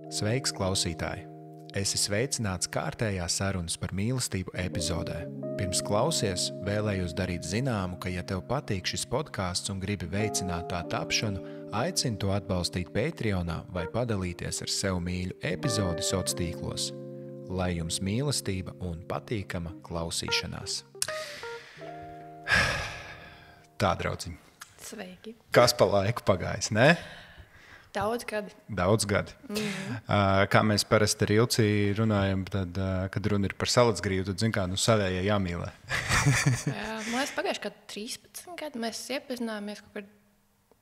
Sveiks, klausītāji! Esi sveicināts kārtējā sarunas par mīlestību epizodē. Pirms klausies, vēlējos darīt zināmu, ka, ja tev patīk šis podcasts un gribi veicināt tā tapšanu, aicinu to atbalstīt Patreonā vai padalīties ar sev mīļu epizodi sociālos tīklos. Lai jums mīlestība un patīkama klausīšanās. Tā, draudziņ. Sveiki. Kas pa laiku pagājis, ne? Daudz gadi. Daudz gadi. Kā mēs parasti ar Ilci runājam, tad, kad runa ir par salacgrīvu, tad, zin kā, savējie jāmīlē. Jā, man liekas, pagājuši kā 13 gadi mēs iepazināmies kaut kad.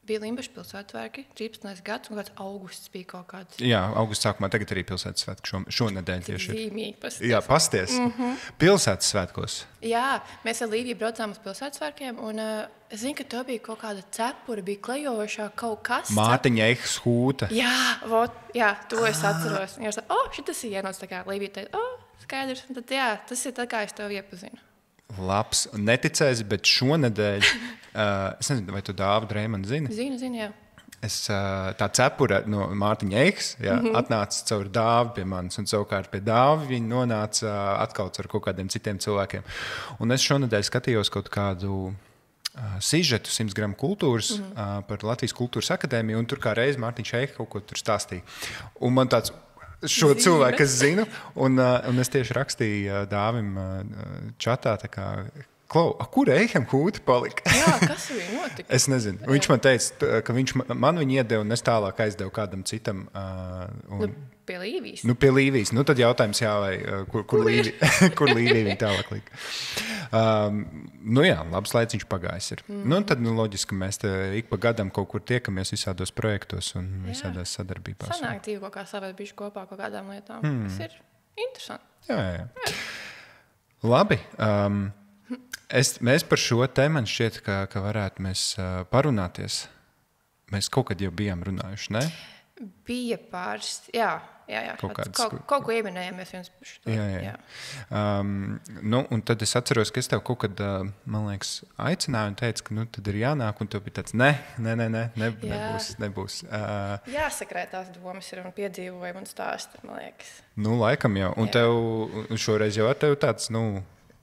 Bija Limbaša pilsētvētki, 13. gads, un kāds augusts bija kaut kāds. Jā, augusts sākumā tagad arī pilsētas svētki šonedēļ tieši ir. Zīmīgi pasties. Jā, pasties. Pilsētas svētkos. Jā, mēs ar Līviju braucām uz pilsētvētkiem, un es zinu, ka to bija kaut kāda cepura, bija klejojošā kaut kas. Mārtiņa Ehs hūta. Jā, to es atceros. Un es tā, šitas ir ienots, tā kā Līvija teica, skaidrs. Un tad jā, tas ir tā, kā es tev iepazinu. Labs. Neticēsi, bet šonedēļ, es nezinu, vai tu Dāvu Dreimanu zini? Zinu, jā. Tā cepura no Mārtiņa Ehs atnāca caur Dāvu pie manis, un savukārt pie Dāvu viņa nonāca atkal ar kaut kādiem citiem cilvēkiem. Un es šonedēļ skatījos kaut kādu sižetu 100 gramu kultūras par Latvijas kultūras akadēmiju, un tur kā reiz Mārtiņš Ehs kaut ko tur stāstīja. Un man tāds... Šo cilvēku es zinu, un es tieši rakstīju Dāvim čatā, tā kā, Klau, kur Eham hūta palika? Jā, kas viņu notika? Es nezinu. Viņš man teica, ka viņš man viņu iedeva, un es tālāk aizdevu kādam citam. Pie Līvijas. Pie Līvijas. Tad jautājums vai kur Līvija viņa tālāk lika. Jā, labs laiciņš pagājis ir. Tad loģiski, ka mēs te ik pa gadam kaut kur tiekamies visādos projektos un visādās sadarbībās. Sanāk tīvi kaut kā savēt bišķi kopā kaut kādām lietām. Tas ir interesanti. Jā. Labi. Mēs par šo tēmu šķiet, ka varētu mēs parunāties. Mēs kaut kad jau bijām runājuši, ne? Bija pāris, jā. Kaut ko ieminējamies viens par šo. Jā. Un tad es atceros, ka es tev kaut kad, man liekas, aicināju un teicu, ka tad ir jānāk, un tev bija tāds, nebūs. Jāsakrē tās domas ir un piedzīvoja un stāsta, man liekas. Laikam jau. Un tev šoreiz jau ar tevi tāds,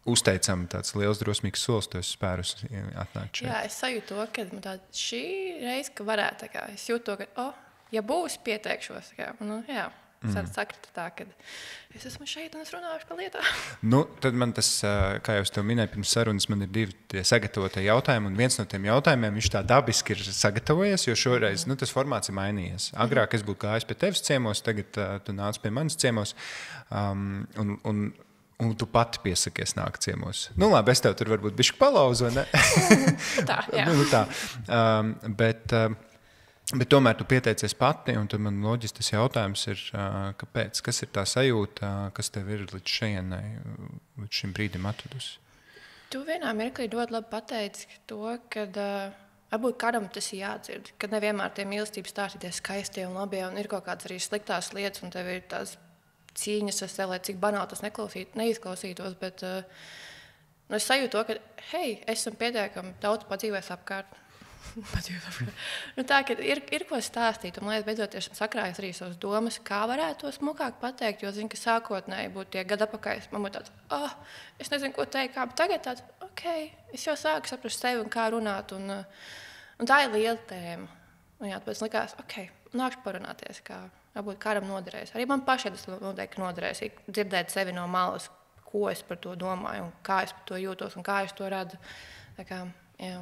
uzteicam tāds liels drosmīgs solis, tu esi spērus atnākt šeit. Jā, es sajūtu to, ka man tāda šī reize, ka varētu, kā, es jūtu to, ka, ja būs, pieteikšos, kā, sakrita tā, ka es esmu šeit un es runāšu par lietām. Tad man tas, kā jau es tev minēju pirms sarunas, man ir 2 tie sagatavotie jautājumi, un viens no tiem jautājumiem, viņš tā dabiski ir sagatavojies, jo šoreiz, tas formāts ir mainījies. Agrāk es būtu gājis pie tevis ciemos, tagad tu nāc pie manis ciemos, un tu pati piesakies nākt ciemos. Labi, es tev tur varbūt bišķi palauzu, vai ne? Tā, jā. Bet tomēr tu pieteicies pati, un tad man loģiski tas jautājums ir, kāpēc? Kas ir tā sajūta, kas tev ir līdz šim brīdim atvedusi? Tu vienā mirklī ļoti labi pateici to, ka varbūt kādam tas ir jādzird, ka nevienmēr tie mīlestības stāsti tie skaistie un labie, un ir kaut kādas arī sliktās lietas, un tev ir tās cīņas ar sevi, lai cik banāli tas neizklausītos, bet es sajūtu to, ka, esam pietiekami daudz padzīvojis apkārt. Tā, ka ir ko stāstīt, un lai beidzot esmu sakrājis arī savas domas, kā varētu to smukāk pateikt, jo zinu, ka sākotnēji būtu tie gadi apakaļ, man būtu tāds, es nezinu, ko teikt, kā, bet tagad tāds, es jau sāku saprast sevi un kā runāt, un tā ir liela tēma. Un tāpēc likās, nākšu parunāties, kā varbūt kādam noderēs. Arī man pašai tas noteikti noderēs, dzirdēt sevi no malas, ko es par to domāju, un kā es par to jūtos, un kā es to redzu. Tā kā, jā.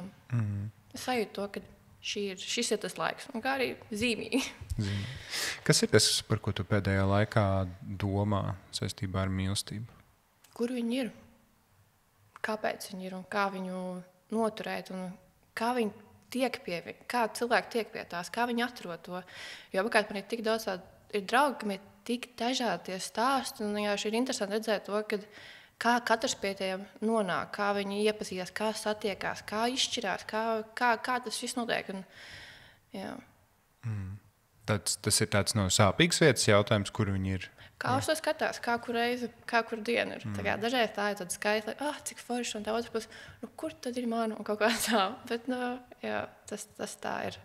Es sajūtu to, ka šis ir tas laiks, un kā arī zīmīgi. Kas ir tas, par ko tu pēdējā laikā domā saistībā ar mīlestību? Kur viņi ir? Kāpēc viņi ir, un kā viņu noturēt, un kā viņi tiek kā cilvēki tiek pie tās, kā viņi atrod to. Jo apkārt man ir tik daudz ir draugi, kam ir tik dažādi tie stāsti, un ir interesanti redzēt to, kā katrs pie tiem nonāk, kā viņi iepazīstās, kā satiekās, kā izšķirās, kā tas viss notiek. Tas ir tāds sāpīgs vietas jautājums, kur viņi ir. Kā uz to skatās, kā kur reizi, kā kur diena ir. Dažreiz tā ir tāda skaitla, cik forši, un tā otrs puses, kur tad ir mana, un kaut kā tā. Bet, tas tā ir.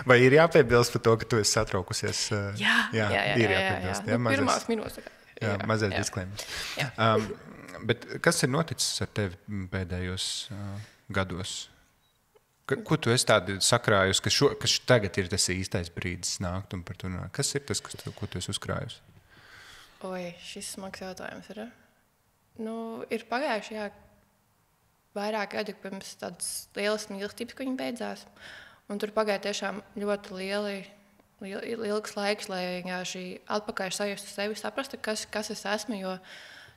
Vai ir jāpiebilst par to, ka tu esi satraukusies? Jā. Ir jāpiebilst. Nu, pirmās minūtes. Jā, mazais disklēmers. Bet kas ir noticis ar tevi pēdējos gados? Ko tu esi tādi sakrājusi, ka tagad ir tas īstais brīdis nākt un par to runāt? Kas ir tas, ko tu esi uzkrājusi? Oi, šis smags jautājums ir. Ir pagājuši vairāk gadi pirms tādas lielas mīlestības, ka viņi beidzās. Un tur pagāja tiešām ļoti ilgs laiks, lai vienkārši atpakaļ sajustu sevi, saprastu, kas es esmu, jo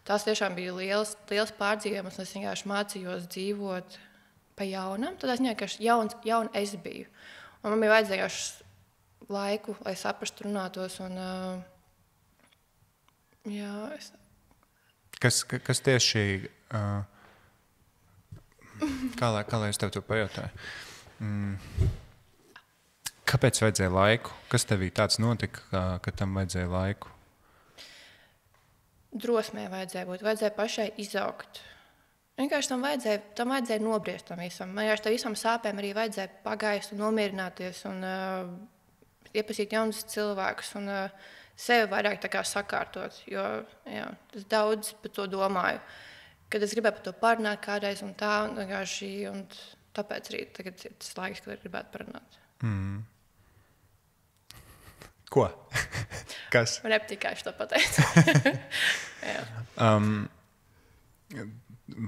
tās tiešām bija liels pārdzīvojums, un es vienkārši mācījos dzīvot pa jaunam. Tad es vienkārši jauna es biju. Un man bija vajadzējuši laiku, lai saprastu, runātos. Un, Kas tieši... Kā lai es tev to pajautāju? Kāpēc vajadzēja laiku? Kas tevī tāds notika, ka tam vajadzēja laiku? Drosmē vajadzēja būt. Vajadzēja pašai izaugt. Vienkārši tam vajadzēja nobriest tam visam. Man vienkārši tam visam sāpēm arī vajadzēja pagaist un nomierināties un iepazīt jaunus cilvēkus un sevi vairāk tā kā sakārtot. Jo es daudz par to domāju. Kad es gribēju par to parunāt kādreiz un tā, un tāpēc arī tagad ir tas laiks, kad gribētu parunāt. Ko? Kas? Reptikāši to pateicu.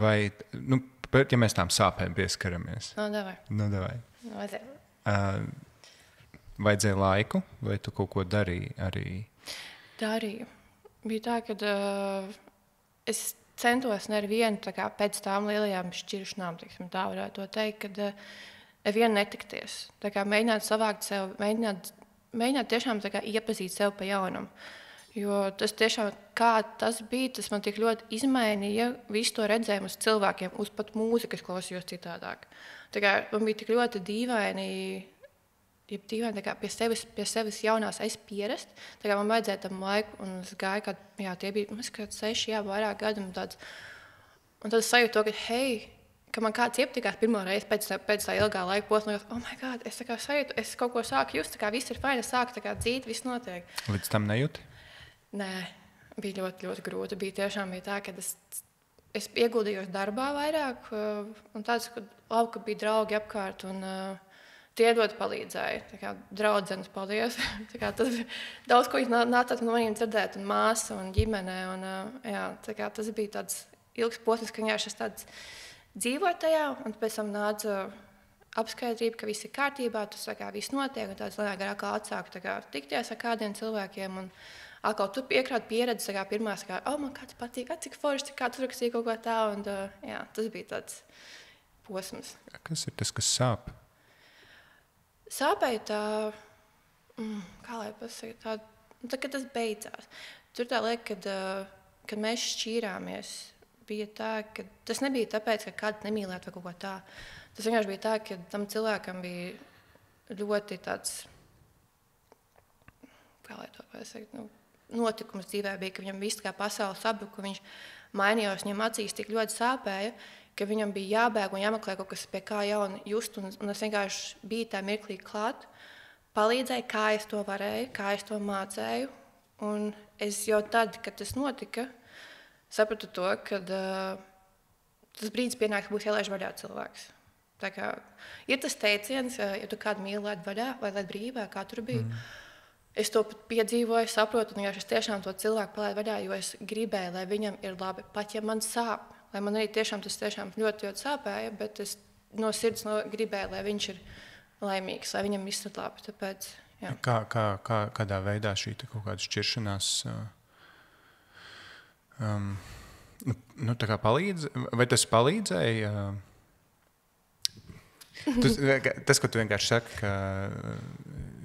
Vai, ja mēs tām sāpēm pieskaramies? Davai. Vajadzēja laiku, vai tu kaut ko darīji arī? Darīju. Bija tā, ka es centos nevienu pēc tām lielajām šķiršanām, tā varētu to teikt, kad nevienu netikties. Mēģināt savākt sev, mēģināt tiešām iepazīt sev pa jaunam. Jo tas tiešām, kā tas bija, tas man tik ļoti izmainīja visu to redzējumu uz cilvēkiem, uz pat mūzikas klausījos citādāk. Man bija tik ļoti dīvaini pie sevis jaunās es pierast. Man vajadzēja tam laiku, un es gāju, tie bija 6, vairāk gadi, un tad es sajūtu to, ka man kāds iepatikās pirmo reizi pēc tā ilgā laika posma, oh my God, es sajūtu, es kaut ko sāku just, viss ir fajn, es sāku dzīt, viss notiek. Līdz tam nejūti? Nē, bija ļoti, ļoti grūti. Bija tā, ka es ieguldījos darbā vairāk, un tāds, ka labi, ka bija draugi apkārt, un tie ļoti palīdzēja. Draudzenes, paldies. Tas daudz, ko viņi nāca no maniem dzirdēt, un māsa, un ģimene. Un, tas bija tāds ilgs posms, ka vienkārši es tāds dzīvoju tajā, un pēc tam nāca apskaidrība, ka viss ir kārtībā, tas viss notiek, un tāds lēnāk garāk atsāku tikties ar kādiem cilvēkiem, un atkal tu iekrāt pieredzi, pirmā, man kāds patīk, cik forši, kā tu rakstīji kaut ko tā, un tas bija tāds posms. Kas ir tas, kas sāp? Sāpēja tā, kā lai pasaka, kad tas beidzās. Tur tā lieka, kad mēs šķīrāmies, bija tā, ka tas nebija tāpēc, ka kāds nemīlētu vai kaut ko tā. Tas vienkārši bija tā, ka tam cilvēkam bija ļoti tāds, kā lai to pasaka, notikums dzīvē bija, ka viņam viss kā pasaule sabruka, viņš mainījās, viņam acīs tik ļoti sāpēja, ka viņam bija jābēg un jāmeklē kaut kas, pie kā jauni just, un es vienkārši biju tā mirklī klāt, palīdzēju, kā es to varēju, kā es to mācēju, un es jau tad, kad tas notika, sapratu to, ka tas brīdis pienāks, būs jālaiž vaļā cilvēks. Tā kā ir tas teiciens, ja tu kādu mīli laid vaļā vai laid brīvā, kā tur bija. Es to piedzīvoju, saprotu, un es tiešām to cilvēku palaidu vaļā, jo es gribēju, lai viņam ir labi, pat ja man sāp. Lai man arī tas tiešām ļoti, ļoti sāpēja, bet es no sirds gribēju, lai viņš ir laimīgs, lai viņam viss ir labi. Tāpēc, kādā veidā šī kaut kāda šķiršanās tā kā palīdz? Vai tas palīdzēja? Tas, ko tu vienkārši saki, ka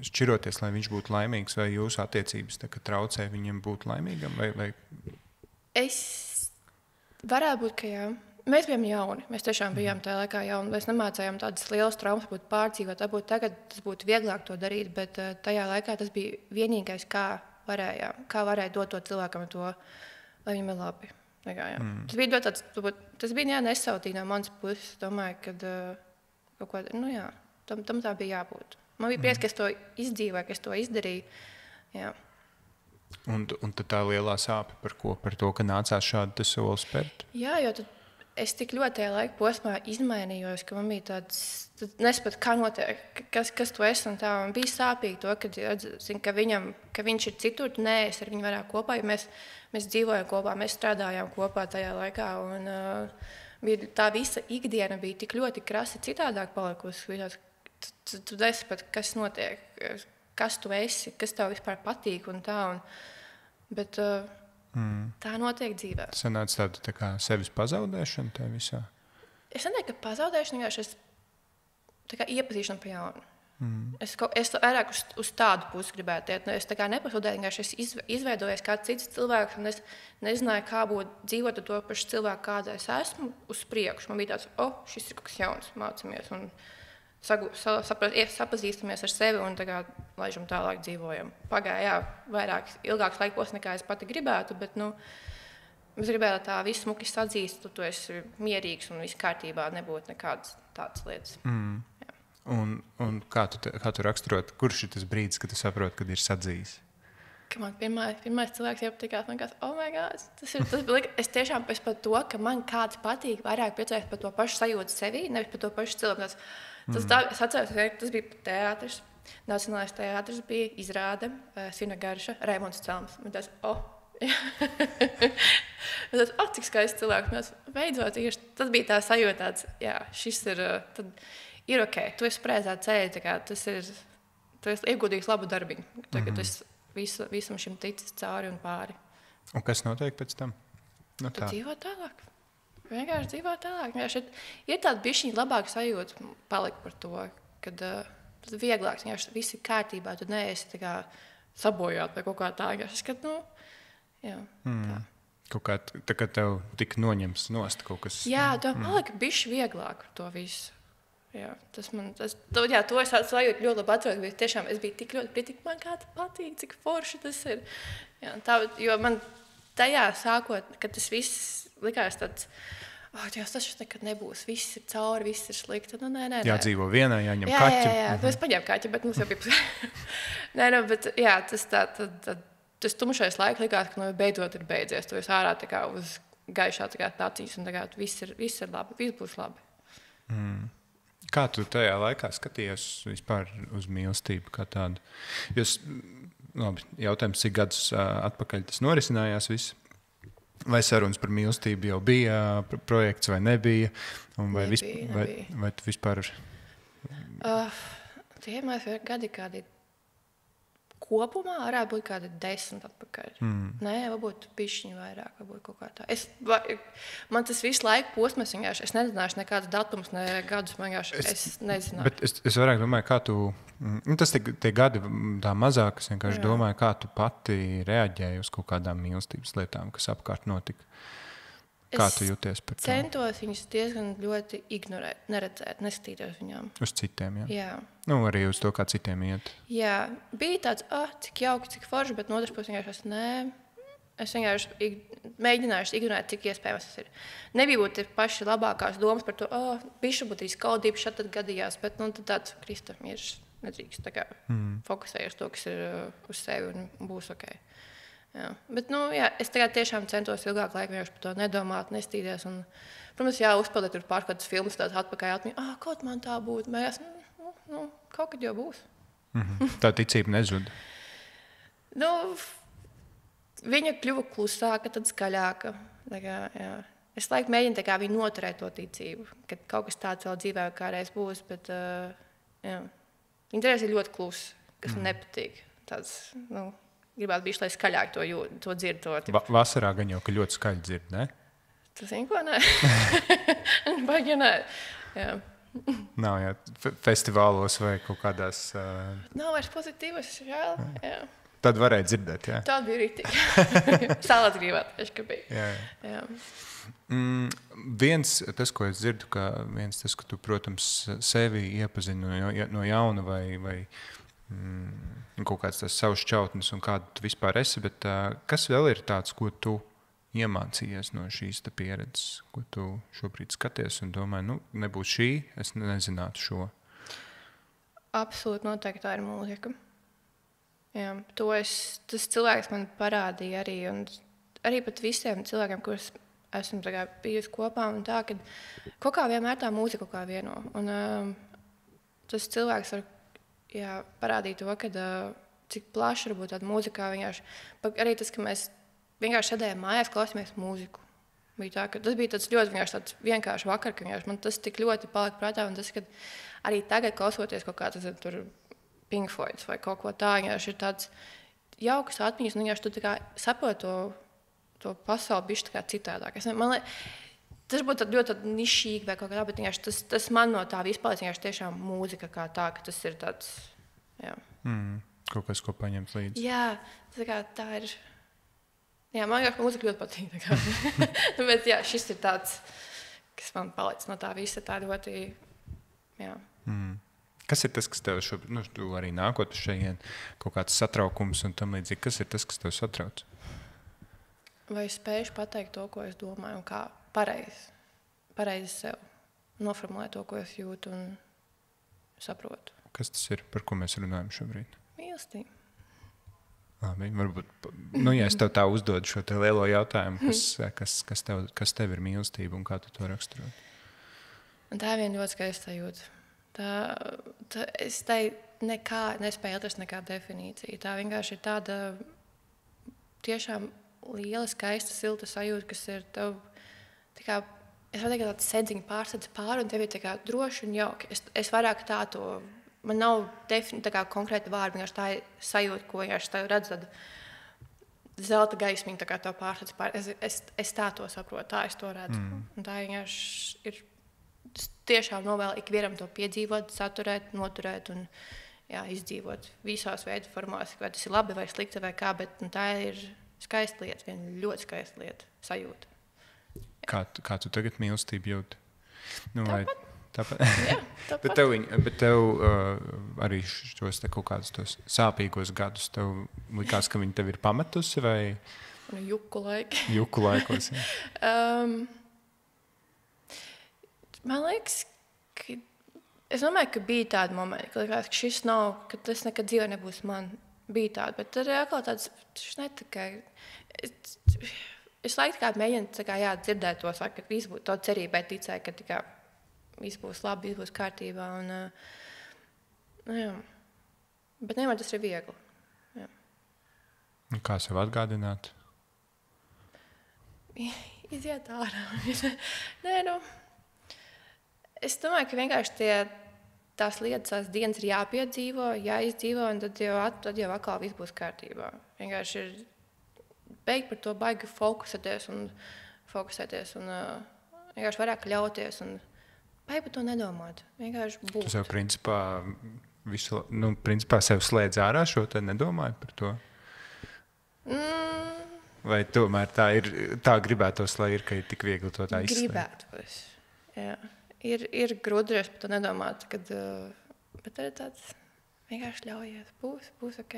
šķiroties, lai viņš būtu laimīgs, vai jūsu attiecības traucē viņam būt laimīgam? Vai... Varētu būt, ka jā. Mēs bijām jauni. Mēs tiešām bijām tajā laikā jauni. Mēs nemācējām tādas lielas traumas būt pārdzīvot. Varbūt tagad tas būtu vieglāk to darīt, bet tajā laikā tas bija vienīgais, kā varēja dot to cilvēkam to, lai viņam ir labi. Tas bija ļoti tāds, tas bija nesautīgi no manas puses. Domāju, ka kaut ko, tam tā bija jābūt. Man bija prieks, ka es to izdzīvoju, ka es to izdarīju. Jā. Un tad tā lielā sāpe par ko? Par to, ka nācās šādu soli spērt? Jā, jo es tik ļoti tajā laika posmā izmainījos, ka man bija tāds, nesapratu, kā notiek, kas tu esi. Un tā, man bija sāpīgi to, ka viņš ir citur, nē, es ar viņu vairāk kopā, jo mēs dzīvojam kopā, mēs strādājām kopā tajā laikā. Un, tā visa ikdiena bija tik ļoti krasi citādāk palikusi. Tu nesaprati, kas notiek, kas tu esi, kas tev vispār patīk un tā. Bet tā notiek dzīvē. Tas sanāca tāda tā kā sevis pazaudēšana tajā visā? Es nedomāju, ka pazaudēšana vienkārši tā kā iepazīšana pa jaunu. Es vairāk uz tādu pusi gribētu iet. Es tā kā nepazaudēju, vienkārši izveidojos kāds cits cilvēks, un es nezināju, kā būtu dzīvot ar to pašu cilvēku, kāda es esmu, uz priekšu. Man bija tāds, šis ir kaut kas jauns, mācāmies. Un sapazīstamies ar sevi un tagad laižam tālāk dzīvojam. Pagāja, ilgāks laikos nekā es pati gribētu, bet, es gribēju, lai tā visu smuki sadzīst, tu esi mierīgs un viss kārtībā, nebūtu nekādas tādas lietas. Un kā tu raksturot, kurš ir tas brīdis, kad tu saproti, kad ir sadzījis? Ka man pirmais cilvēks iepatikās, man kāds, oh my God, es tiešām pēc par to, ka man kāds patīk, vairāk priecājos par to pašu sajūtu sevī, nevis par to pašu cilvēku. Es atceros, ka tas bija teātris, Nacionālais teātris bija izrāde, Sina Garša, Raimonds Celms. Man tas, cik skaists cilvēks. Beidzot, tas bija tā sajūta tāds, jā, šis ir ok, tu esi preizā ceļā, tu esi ieguldījis labu darbiņu. Tagad tu esi visam šim ticis cauri un pāri. Un kas notiek pēc tam? Tu dzīvo tālāk. Vienkārši dzīvo tālāk. Ir tāda bišķiņa labāka sajūta palikt par to, kad tas ir vieglāks. Viss ir kārtībā, tu neesi tā kā sabojāt vai kaut kā tā. Jā, tā. Kaut kā tā kā tev tik noņems nost kaut kas. Jā, tev palika bišķi vieglāk par to visu. Jā, to es sajūtu ļoti labi atceros. Tiešām es biju tik ļoti priecīga, man kāds patīk, cik forši tas ir. Jā, jo man tajā sākot, kad tas viss likās tāds, tas nekad nebūs, viss ir cauri, viss ir slikti. Nē. Jādzīvo vienā, jāņem kaķi. Jā, es paņēmu kaķi, bet mums jau bija bet jā, tas tumšais laiks likās, ka beidzot ir beidzies. Tu esi ārā tā kā uz gaišā tā kā tacīs, un tagad viss ir labi, viss būs labi. Kā tu tajā laikā skatījies vispār uz mīlestību kā tādu? Labi, jautājums, cik gadus atpakaļ tas norisinājās viss? Vai sarunas par mīlestību jau bija projekts vai nebija? Vai tu vispār... Tie mēs gadi kādi kopumā varētu būt kādi 10 atpakaļ. Nē, varbūt pišķiņi vairāk, varbūt kaut kā tā. Man tas visu laiku posmas vienkārši, es nezināšu nekādas datumus, ne gadus, es nezināšu. Bet es vairāk domāju, kā tu, tas tie gadi tā mazāk, es vienkārši domāju, kā tu pati reaģēji uz kaut kādām mīlestības lietām, kas apkārt notika. Kā tu jūties par to? Es centos viņus diezgan ļoti ignorēt, neredzēt, neskatīties viņām. Uz citiem, jā? Jā. Arī uz to, kā citiem iet. Jā, bija tāds, cik jauki, cik forši, bet no otras puses vienkārši es vienkārši mēģināšu ignorēt, cik iespējams tas ir. Nebija būt paši labākās domas par to, bišķi būt arī skaudība šad tad gadījās, bet tad tāds Kristam ir nedrīkst, tā kā fokusējies to, kas ir uz sevi un būs ok. Jā. Bet, es tagad tiešām centos ilgāk laiku vienkārši par to nedomāt, nestīties. Un, protams, uzpildīt tur pār kādas filmas tās atpakaļ atmiņā, kaut man tā būtu, bet kaut kad jau būs. Tā ticība nezud? Viņa kļuva klusāka, tad skaļāka. Es laiku mēģinu viņu noturēt to ticību, ka kaut kas tāds vēl dzīvē kādreiz būs, bet viņa reiz ir ļoti klusa, kas man nepatīk. Tāds, gribētu bišķi, lai skaļāk to dzird. Vasarā gan jau, ka ļoti skaļi dzird, ne? Tu zini, ko nē? Baigi, nē. Jā. Nav, jā. Festivālos vai kaut kādās... Nav vairs pozitīvas, jā. Tad varēja dzirdēt, jā? Tāda bija rītīgi. Sālāt gribēt, ka bija. Jā. Viens, tas, ko es dzirdu, ka tu, protams, sevi iepazini no jauna vai kaut kāds tās savas šķautnes un kādu tu vispār esi, bet kas vēl ir tāds, ko tu iemācījies no šīs pieredzes, ko tu šobrīd skaties un domāji, nebūs šī, es nezinātu šo? Absolūti noteikti tā ir mūzika. Jā, tas cilvēks man parādīja arī, un arī pat visiem cilvēkiem, kurus esmu bijusi kopā, un tā, ka kaut kā vienmēr tā mūzika kaut kā vieno. Un tas cilvēks var parādīt to, ka cik plaši var būt tāda mūzikā vienkārši. Arī tas, ka mēs vienkārši sēdējām mājās, klausījāmies mūziku. Tas bija tāds ļoti vienkāršs vakar, ka man tas tik ļoti palika prātā, un tas, ka arī tagad klausoties kaut kāds tur Pink Floyd vai kaut ko tā, vienkārši ir tāds jauks atmiņas, un vienkārši tu tā kā saproti to pasauli bišķi tā kā citādāk. Tas būtu ļoti nišīgi vai kaut kā tā, bet tas man no tā vispār vienkārši tiešām mūzika kā tā, ka tas ir tāds, jā. Kaut kas, ko paņemt līdzi. Jā, tā ir. Jā, man liekas, ka mūzika ļoti patīk. Bet jā, šis ir tāds, kas man palicis no tā visa tā ļoti, jā. Kas ir tas, kas tev šobrīd, tu arī nākot šeit, kaut kāds satraukums un tam līdzīgi, kas ir tas, kas tev satrauc? Vai es spēju pateikt to, ko es domāju, un kā pareizi sev noformulēt to, ko es jūtu un saprotu. Kas tas ir, par ko mēs runājam šobrīd? Mīlestība. Labi, varbūt, ja es tev tā uzdodu šo te lielo jautājumu, kas tev ir mīlestība un kā tu to raksturot? Un tā ir viena ļoti skaista sajūta. Es tai nespēju atrast nekādu definīciju. Tā vienkārši ir tāda tiešām liela, skaista, silta sajūta, kas ir tev tā kā, es varu teikt, ka tāds sedziņa pārsedz pāri, un tev ir tā kā droši un jauki. Es vairāk tā to. Man nav konkrēta vārda, vienkārši tā ir sajūta, ko vienkārši tā redz, tad zelta gaismiņa tā kā to pārsēc pār. Es tā to saprotu, tā es to redzu. Un tā vienkārši ir tiešām novēlu ikvienam to piedzīvot, saturēt, noturēt un izdzīvot visās veidu formās, vai tas ir labi vai slikti vai kā, bet tā ir skaista lieta, viena ļoti skaista lieta, sajūta. Kā tu tagad mīlestību jūti? Tāpat. Jā, tāpat. Bet tev arī šos kaut kādus sāpīgos gadus tev likās, ka viņi tev ir pametusi vai? Juku laiki. Juku laikos, jā. Man liekas, es domāju, ka bija tādi momenti, ka likās, ka šis nav, ka tas nekad dzīvē nebūs man. Bija tādi, bet tad ir atkal tāds, es laikā mēģinu dzirdēt to, ka viss būtu to cerībai ticēju, ka viss būs labi, viss būs kārtībā. Jā. Bet nevar tas ir viegli. Jā. Kā sev atgādināt? Iziet ārā. Es domāju, ka vienkārši tās lietas, tās dienas ir jāpiedzīvo, jāizdzīvo, un tad jau atkal viss būs kārtībā. Vienkārši ir beigt par to baigi fokusēties un vienkārši vairāk ļauties un vai par to nedomāt, vienkārši būt. Tu sev principā sev slēdz ārā šo te nedomāju par to? Vai tomēr tā gribētos, lai ir, ka ir tik viegli to tā izslēgt? Gribētos, jā. Ir grūdries par to nedomāt, bet arī tāds vienkārši ļaujies, būs ok.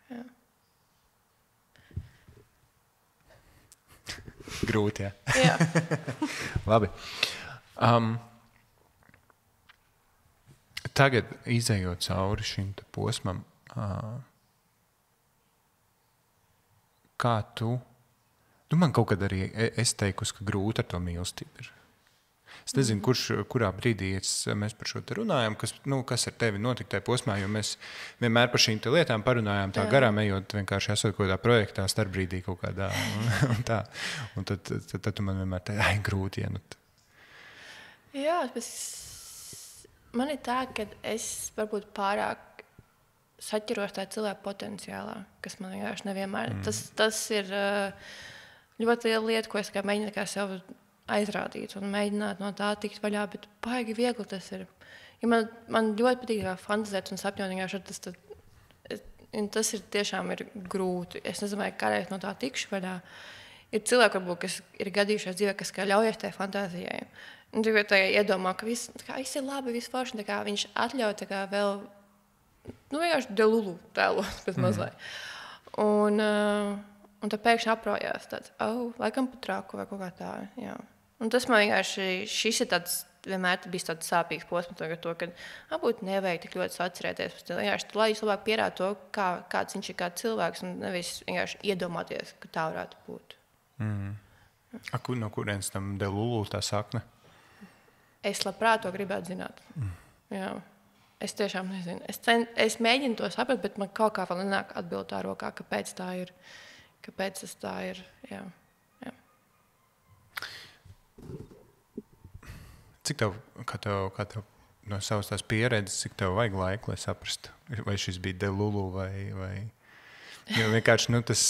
Jā. Grūti, jā. Jā. Labi. Tagad, izejot cauri šim posmam, kā tu man kaut kad arī es teikusi, ka grūti ar to mīlestību ir. Es nezinu, kurā brīdī mēs par šo te runājam, kas ar tevi notika tajā posmā, jo mēs vienmēr par šīm te lietām parunājām tā garām, ejot vienkārši esot kaut kādā projektā, starpbrīdī kaut kādā un tā. Un tad tu man vienmēr teici, grūti, ja. Jā, man ir tā, ka es varbūt pārāk saķeros tā cilvēka potenciālā, kas man vienkārši nevienmēr. Tas ir ļoti liela lieta, ko es mēģinu sev aizrādīt un mēģināt no tā tikt vaļā, bet baigi viegli tas ir. Ja man ļoti patīk fantazēt un sapņot, tas ir tiešām ir grūti. Es nezinu, vai kādreiz no tā tikšu vaļā. Ir cilvēki, varbūt, kas ir gadījušies dzīvē, kas ļaujas tajā fantāzijai. Un tikai tā iedomā, ka viss ir labi, viss forši, viņš atļauj vēl, vienkārši delulu tēlot pēc mazliet. Un tad pēkšņi aprojās tāds, laikam pat traku vai kaut kā tā, jā. Un tas man vienkārši, šis ir tāds vienmēr bijis tāds sāpīgs posms, ka būtu nevajag tik ļoti atcerēties. Vienkārši lai jūs labāk pierādat to, kāds viņš ir kā cilvēks, un nevis vienkārši iedomāties, ka tā varētu būt. No kurienes tam Delulu tā sakne? Es labprāt to gribētu zināt. Jā. Es tiešām nezinu. Es mēģinu to saprast, bet man kaut kā vēl nenāk atbildi tā rokā, kāpēc tā ir. Kāpēc tas tā ir. Jā. Jā. Cik tev, kā tev no savas tās pieredzes, cik tev vajag laiku, lai saprastu, vai šis bija Delulu vai... Jo vienkārši tas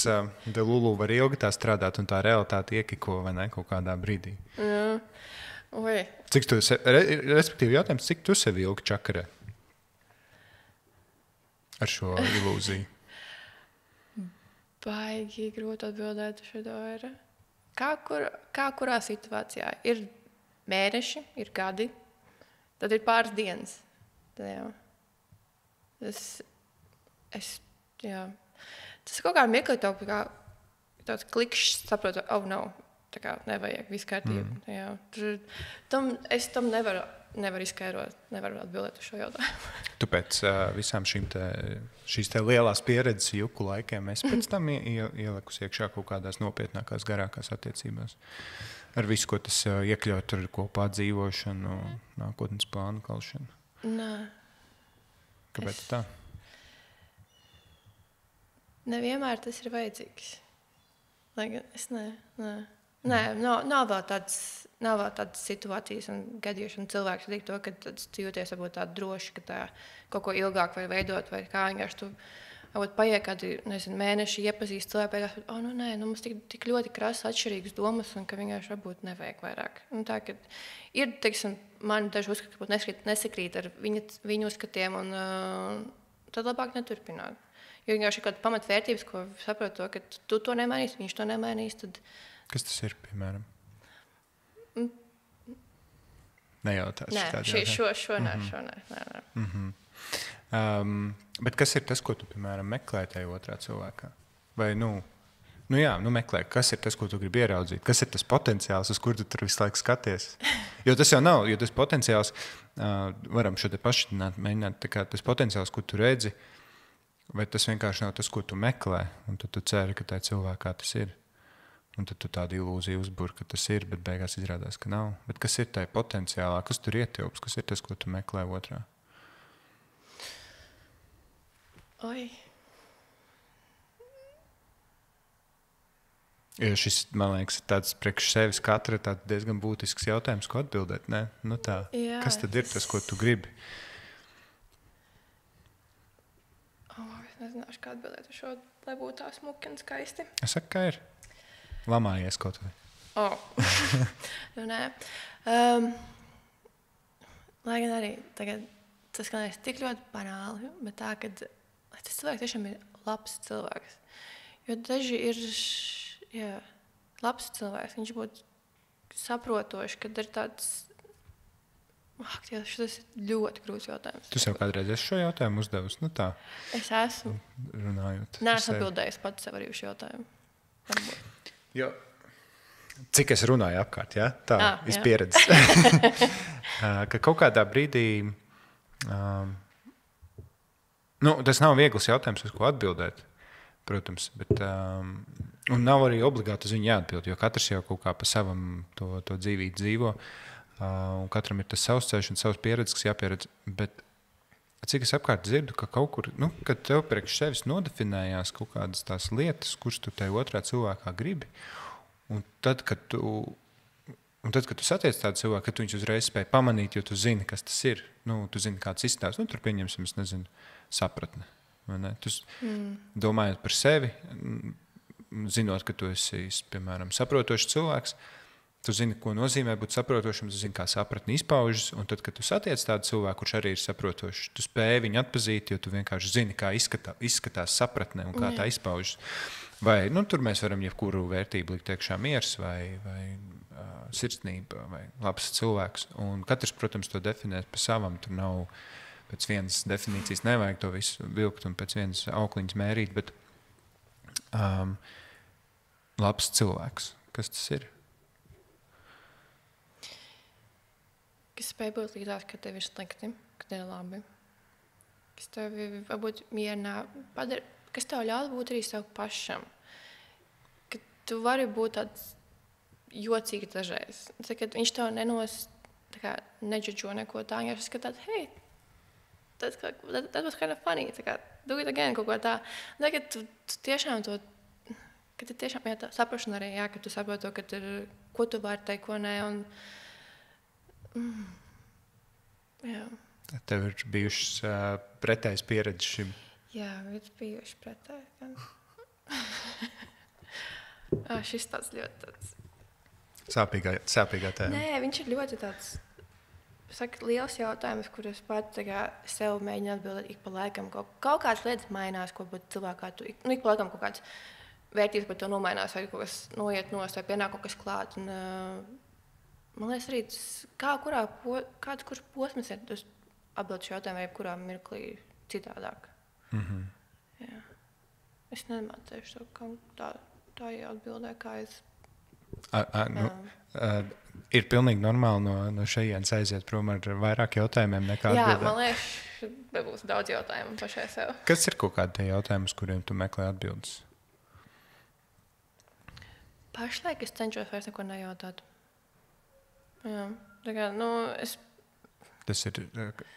Delulu var ilgi tā strādāt un tā realitāte iekiko vai ne kaut kādā brīdī. Jā. Oi. Cik tu, respektīvi jautājums, cik tu sevi ilgi čakarē ar šo ilūziju? Baigi grūti atbildēt šo ir. Kā kurā situācijā? Ir mēneši, ir gadi, tad ir pāris dienas. Tad, jā. Jā. Tas kaut kā mirkli tev kā tāds klikšs saprotu, no, tā kā nevajag, viss kārtība. Jā. Es tam nevaru izskaidrot, nevaru atbildēt uz šo jautājumu. Tu pēc visām šīs te lielās pieredzes juku laikiem esi pēc tam ielikus iekšā kaut kādās nopietnākās, garākās attiecībās? Ar visu, ko tas iekļaut ar kopā dzīvošanu, nākotnes plānu kalšanu? Nē. Kāpēc tā? Nevienmēr tas ir vajadzīgs. Lai gan es Nē, nav vēl tādas situācijas un gadījuši, un cilvēks saka to, ka tu jūties varbūt tā droši, ka tā kaut ko ilgāk var veidot, vai kā vienkārši tu varbūt paiet kādi, mēneši iepazīst cilvēku, beigās, mums tik ļoti krasas atšķirīgas domas, un ka vienkārši varbūt nevajag vairāk. Un tā, ka ir, teiksim, man daži uzskati, ka būtu nesakrīt ar viņu uzskatiem, un tad labāk neturpināt. Jo vienkārši ir kāda pamatvērtības, ko saprot to, ka tu to nemainīs, viņš to nemainīs, tad... Kas tas ir, piemēram? Nejautās. Nē, šo nē. Bet kas ir tas, ko tu, piemēram, meklē tajā otrā cilvēkā? Vai, meklē, kas ir tas, ko tu gribi ieraudzīt? Kas ir tas potenciāls, uz kur tu tur visu laiku skaties? Jo tas jau nav, jo tas potenciāls, varam šo te pašķidināt, mēģināt, tā kā tas potenciāls, ko tu redzi, vai tas vienkārši nav tas, ko tu meklē, un tad tu ceri, ka tajā cilvēkā tas ir. Un tad tu tādu ilūziju uzbur, ka tas ir, bet beigās izrādās, ka nav. Bet kas ir tajā potenciālā? Kas tur ietilps? Kas ir tas, ko tu meklē otrā? Oi. Jo šis, man liekas, ir tāds priekš sevis katra tāds diezgan būtisks jautājums, ko atbildēt, ne? Jā, kas tad ir tas, ko tu gribi? Es nezināšu, kā atbildēt uz šo, lai būtu tā smuki un skaisti. Es saku, kā ir. Lamājies kaut vai. Nē. Lai gan arī tagad tas skanēs tik ļoti banāli, bet tā, ka tas cilvēks tiešām ir labs cilvēks. Jo daži ir labs cilvēks, viņš būtu saprotoši, kad ir tāds... Tas ir ļoti grūts jautājums. Tu sev kādreiz esi šo jautājumu uzdevusi? Tā. Es esmu. Runājot. Neesmu atbildējis pats sev arī uz jautājumu. Jo, cik es runāju apkārt, ja? Tā iz pieredzes. Ka kaut kādā brīdī, tas nav viegls jautājums, uz ko atbildēt, protams, bet, un nav arī obligāti uz viņu jāatbild, jo katrs jau kaut kā pa savam to dzīvību dzīvo, un katram ir tas savs ceļš un savs pieredzes, kas jāpieredz, bet cik es apkārt dzirdu, ka kaut kur, kad tev priekš sevis nodefinējās kaut kādas tās lietas, kuras tu tai otrā cilvēkā gribi, un tad, kad tu satiec tādu cilvēku, kad tu viņš uzreiz spēj pamanīt, jo tu zini, kas tas ir, tu zini, kāds izstāsts, tur pieņemsim, es nezinu, sapratne. Tu domājot par sevi, zinot, ka tu esi, piemēram, saprotošs cilvēks, tu zini, ko nozīmē būt saprotošam, tu zini, kā sapratni izpaužas, un tad, kad tu satiec tādu cilvēku, kurš arī ir saprotošs, tu spēj viņu atpazīt, jo tu vienkārši zini, kā izskatās sapratne un kā tā izpaužas. Vai, tur mēs varam jebkuru vērtību likt iekšā miers vai sirdsnība vai labs cilvēks, un katrs, protams, to definēt pa savam, tur nav pēc vienas definīcijas, nevajag to visu vilkt un pēc vienas aukliņas mērīt, bet labs cilvēks, kas tas ir? kas spēj būt līdzās, ka tev ir slikti, ka tev ir labi. Kas tev varbūt mierināja, kas tev ļaut būt arī sev pašam. Ka tu vari būt tāds jocīgs dažreiz. Kad viņš tev neģudžo neko tā, viņš skatās, hei, that was kind of funny, do it again, kaut ko tā. Kad tu tiešām to, ka tu tiešām tā saprašana arī, jā, ka tu saproti to, ka ko tu vari teikt, ko nē, un jā. Tev ir bijušas pretējas pieredzes šim? Jā, ir bijuši pretēji. Šis tāds ļoti tāds... Sāpīgā tēma. Nē, viņš ir ļoti tāds, liels jautājums, kur es pat sev mēģinu atbildēt ik pa laikam. Kaut kādas lietas mainās, ko būtu cilvēkā. Ik pa laikam kaut kāds vērtības par to nomainās, vai kaut kas noiet nost, vai pienāk kaut kas klāt. Un, man liekas arī, kurš posms ir atbild šo jautājumu, vai kurā mirklī citādāk. Mm-hmm. Jā. Es nemācēšu to, tā jāatbildē, kā es... Ir pilnīgi normāli no šejienes aiziet prom ar vairāk jautājumiem nekā atbildēt. Jā, man liekas, būs daudz jautājumu pašai sev. Kas ir kaut kādi tie jautājumi, uz kuriem tu meklē atbildes? Pašlaik es cenšos vairs neko nejautāt. Jā, Tas ir,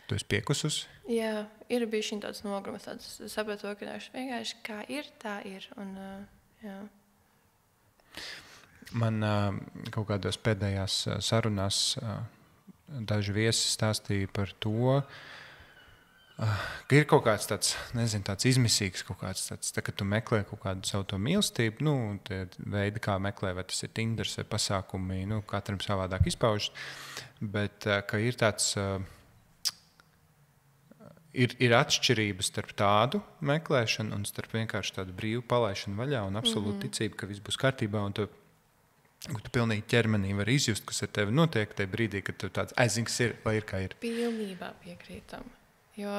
tu esi piekusus? Jā, ir bijuši tāds nogrumas, es sapratu, ka vienkārši kā ir, tā ir. Un, jā. Man kaut kādos pēdējās sarunās daži viesi stāstīja par to, ka ir kaut kāds tāds, tāds izmisīgs, kaut kāds tāds, tā, ka tu meklē kaut kādu savu to mīlestību, tie veidi, kā meklē, vai tas ir Tinders vai pasākumi, katram savādāk izpaužas, bet ka ir tāds, ir atšķirības starp tādu meklēšanu un starp vienkārši tādu brīvu palaišanu vaļā un absolūti ticību, ka viss būs kārtībā un tu pilnīgi ķermenī vari izjust, kas ar tevi notiek tajā brīdī, kad tev tāds aizings ir, lai ir kā ir. Pilnībā piekrītam. Jo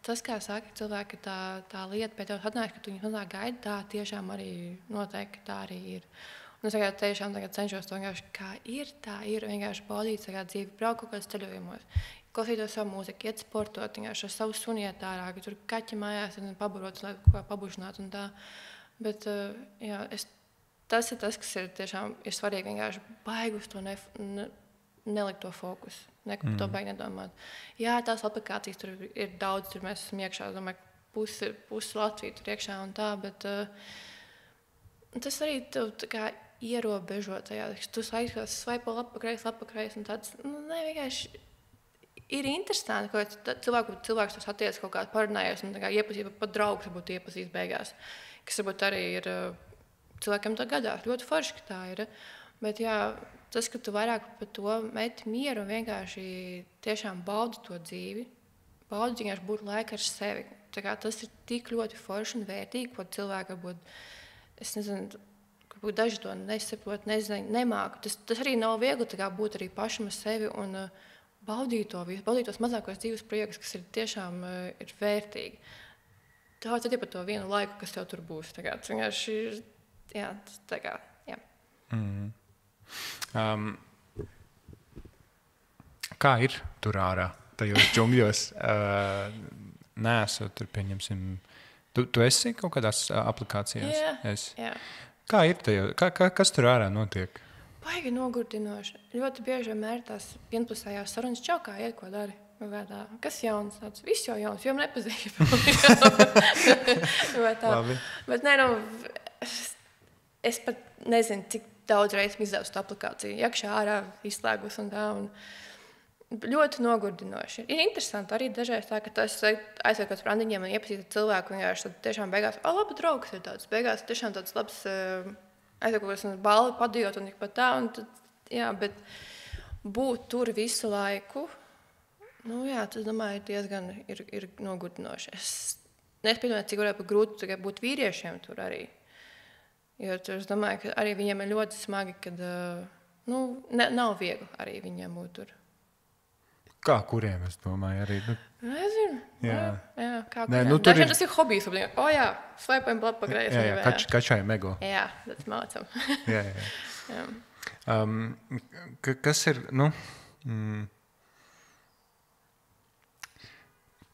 tas, kā saka cilvēki, tā lieta pēc tev atnāk, ka tu viņu gaidi, tā tiešām arī noteikti tā arī ir. Un es tiešām cenšos to vienkārši kā ir, tā ir, vienkārši baudīt dzīvi, braukt kaut kādos ceļojumos, klausītos savu mūziku, iet sportot, vienkārši ar savu suniet ārā, ka tur kaķi mājās ir pabarots, lai kaut kā pabušināt un tā. Bet, jā, tas ir tas, kas ir tiešām ir svarīgi, vienkārši baigi uz to nelikt to fokusu. Neko to baigi nedomāt. Jā, tās aplikācijas tur ir daudz, tur mēs esam iekšā, es domāju, pusi Latvija tur iekšā un tā, bet tas arī tev tā kā ierobežo tajā. Tu svaipo lapakreis un tāds, vienkārši ir interesanti, ka cilvēks tos attiec kaut kā parunājies un iepazīst, pat draugs varbūt iepazīst beigās, kas varbūt arī ir cilvēkiem tā gadās. Ļoti forši, ka tā ir. Bet jā, tas, ka tu vairāk par to meti mieru un vienkārši tiešām baudi to dzīvi, baudi vienkārši būt laika ar sevi. Tas ir tik ļoti forši un vērtīgi, ko cilvēki varbūt, es nezinu, varbūt daži to nesaprot, nezinu, nemāku. Tas arī nav viegli būt arī pašam ar sevi un baudīt to visu, baudīt tos mazākos dzīves priekus, kas ir tiešām ir vērtīgi. Tad ir par to vienu laiku, kas tev tur būs. Tas vienkārši ir, jā, jā. Mm. Kā ir tur ārā, tajos džungļos? Neesot tur, pieņemsim, tu esi kaut kādās aplikācijās? Jā. Kā ir kas tur ārā notiek? Baigi nogurdinoši. Ļoti bieži vienmēr tās vienpusējās sarunas, čau, kā iet, ko dari? Kas jauns? Viss jau jauns, jo man nepazīst. Bet nē, es pat nezinu, cik daudz reizes izdevusi to aplikāciju. Iekšā ārā izslēgus un tā. Un ļoti nogurdinoši. Ir interesanti arī dažreiz tā, ka tas aizved kaut randiņiem un iepazīst cilvēku vienkārši tad tiešām beigās, labi draugs ir tāds. Beigās tiešām tāds labs aizved kaut kāds balvi padījot un pat tā. Un tad, jā, bet būt tur visu laiku, tas, domāju, diezgan ir nogurdinoši. Es nespēju, cik varētu būt grūti būt vīriešiem tur arī. Jo tur, es domāju, ka arī viņiem ir ļoti smagi, kad nav viegli arī viņiem būt tur. Kā kuriem, es domāju, arī? Nezinu. Jā, kā kuriem. Dažiem tas ir hobijs. Jā, svaipojam lapakreis. Jā, kačai mego. Jā, tas mācam. jā. Kas ir,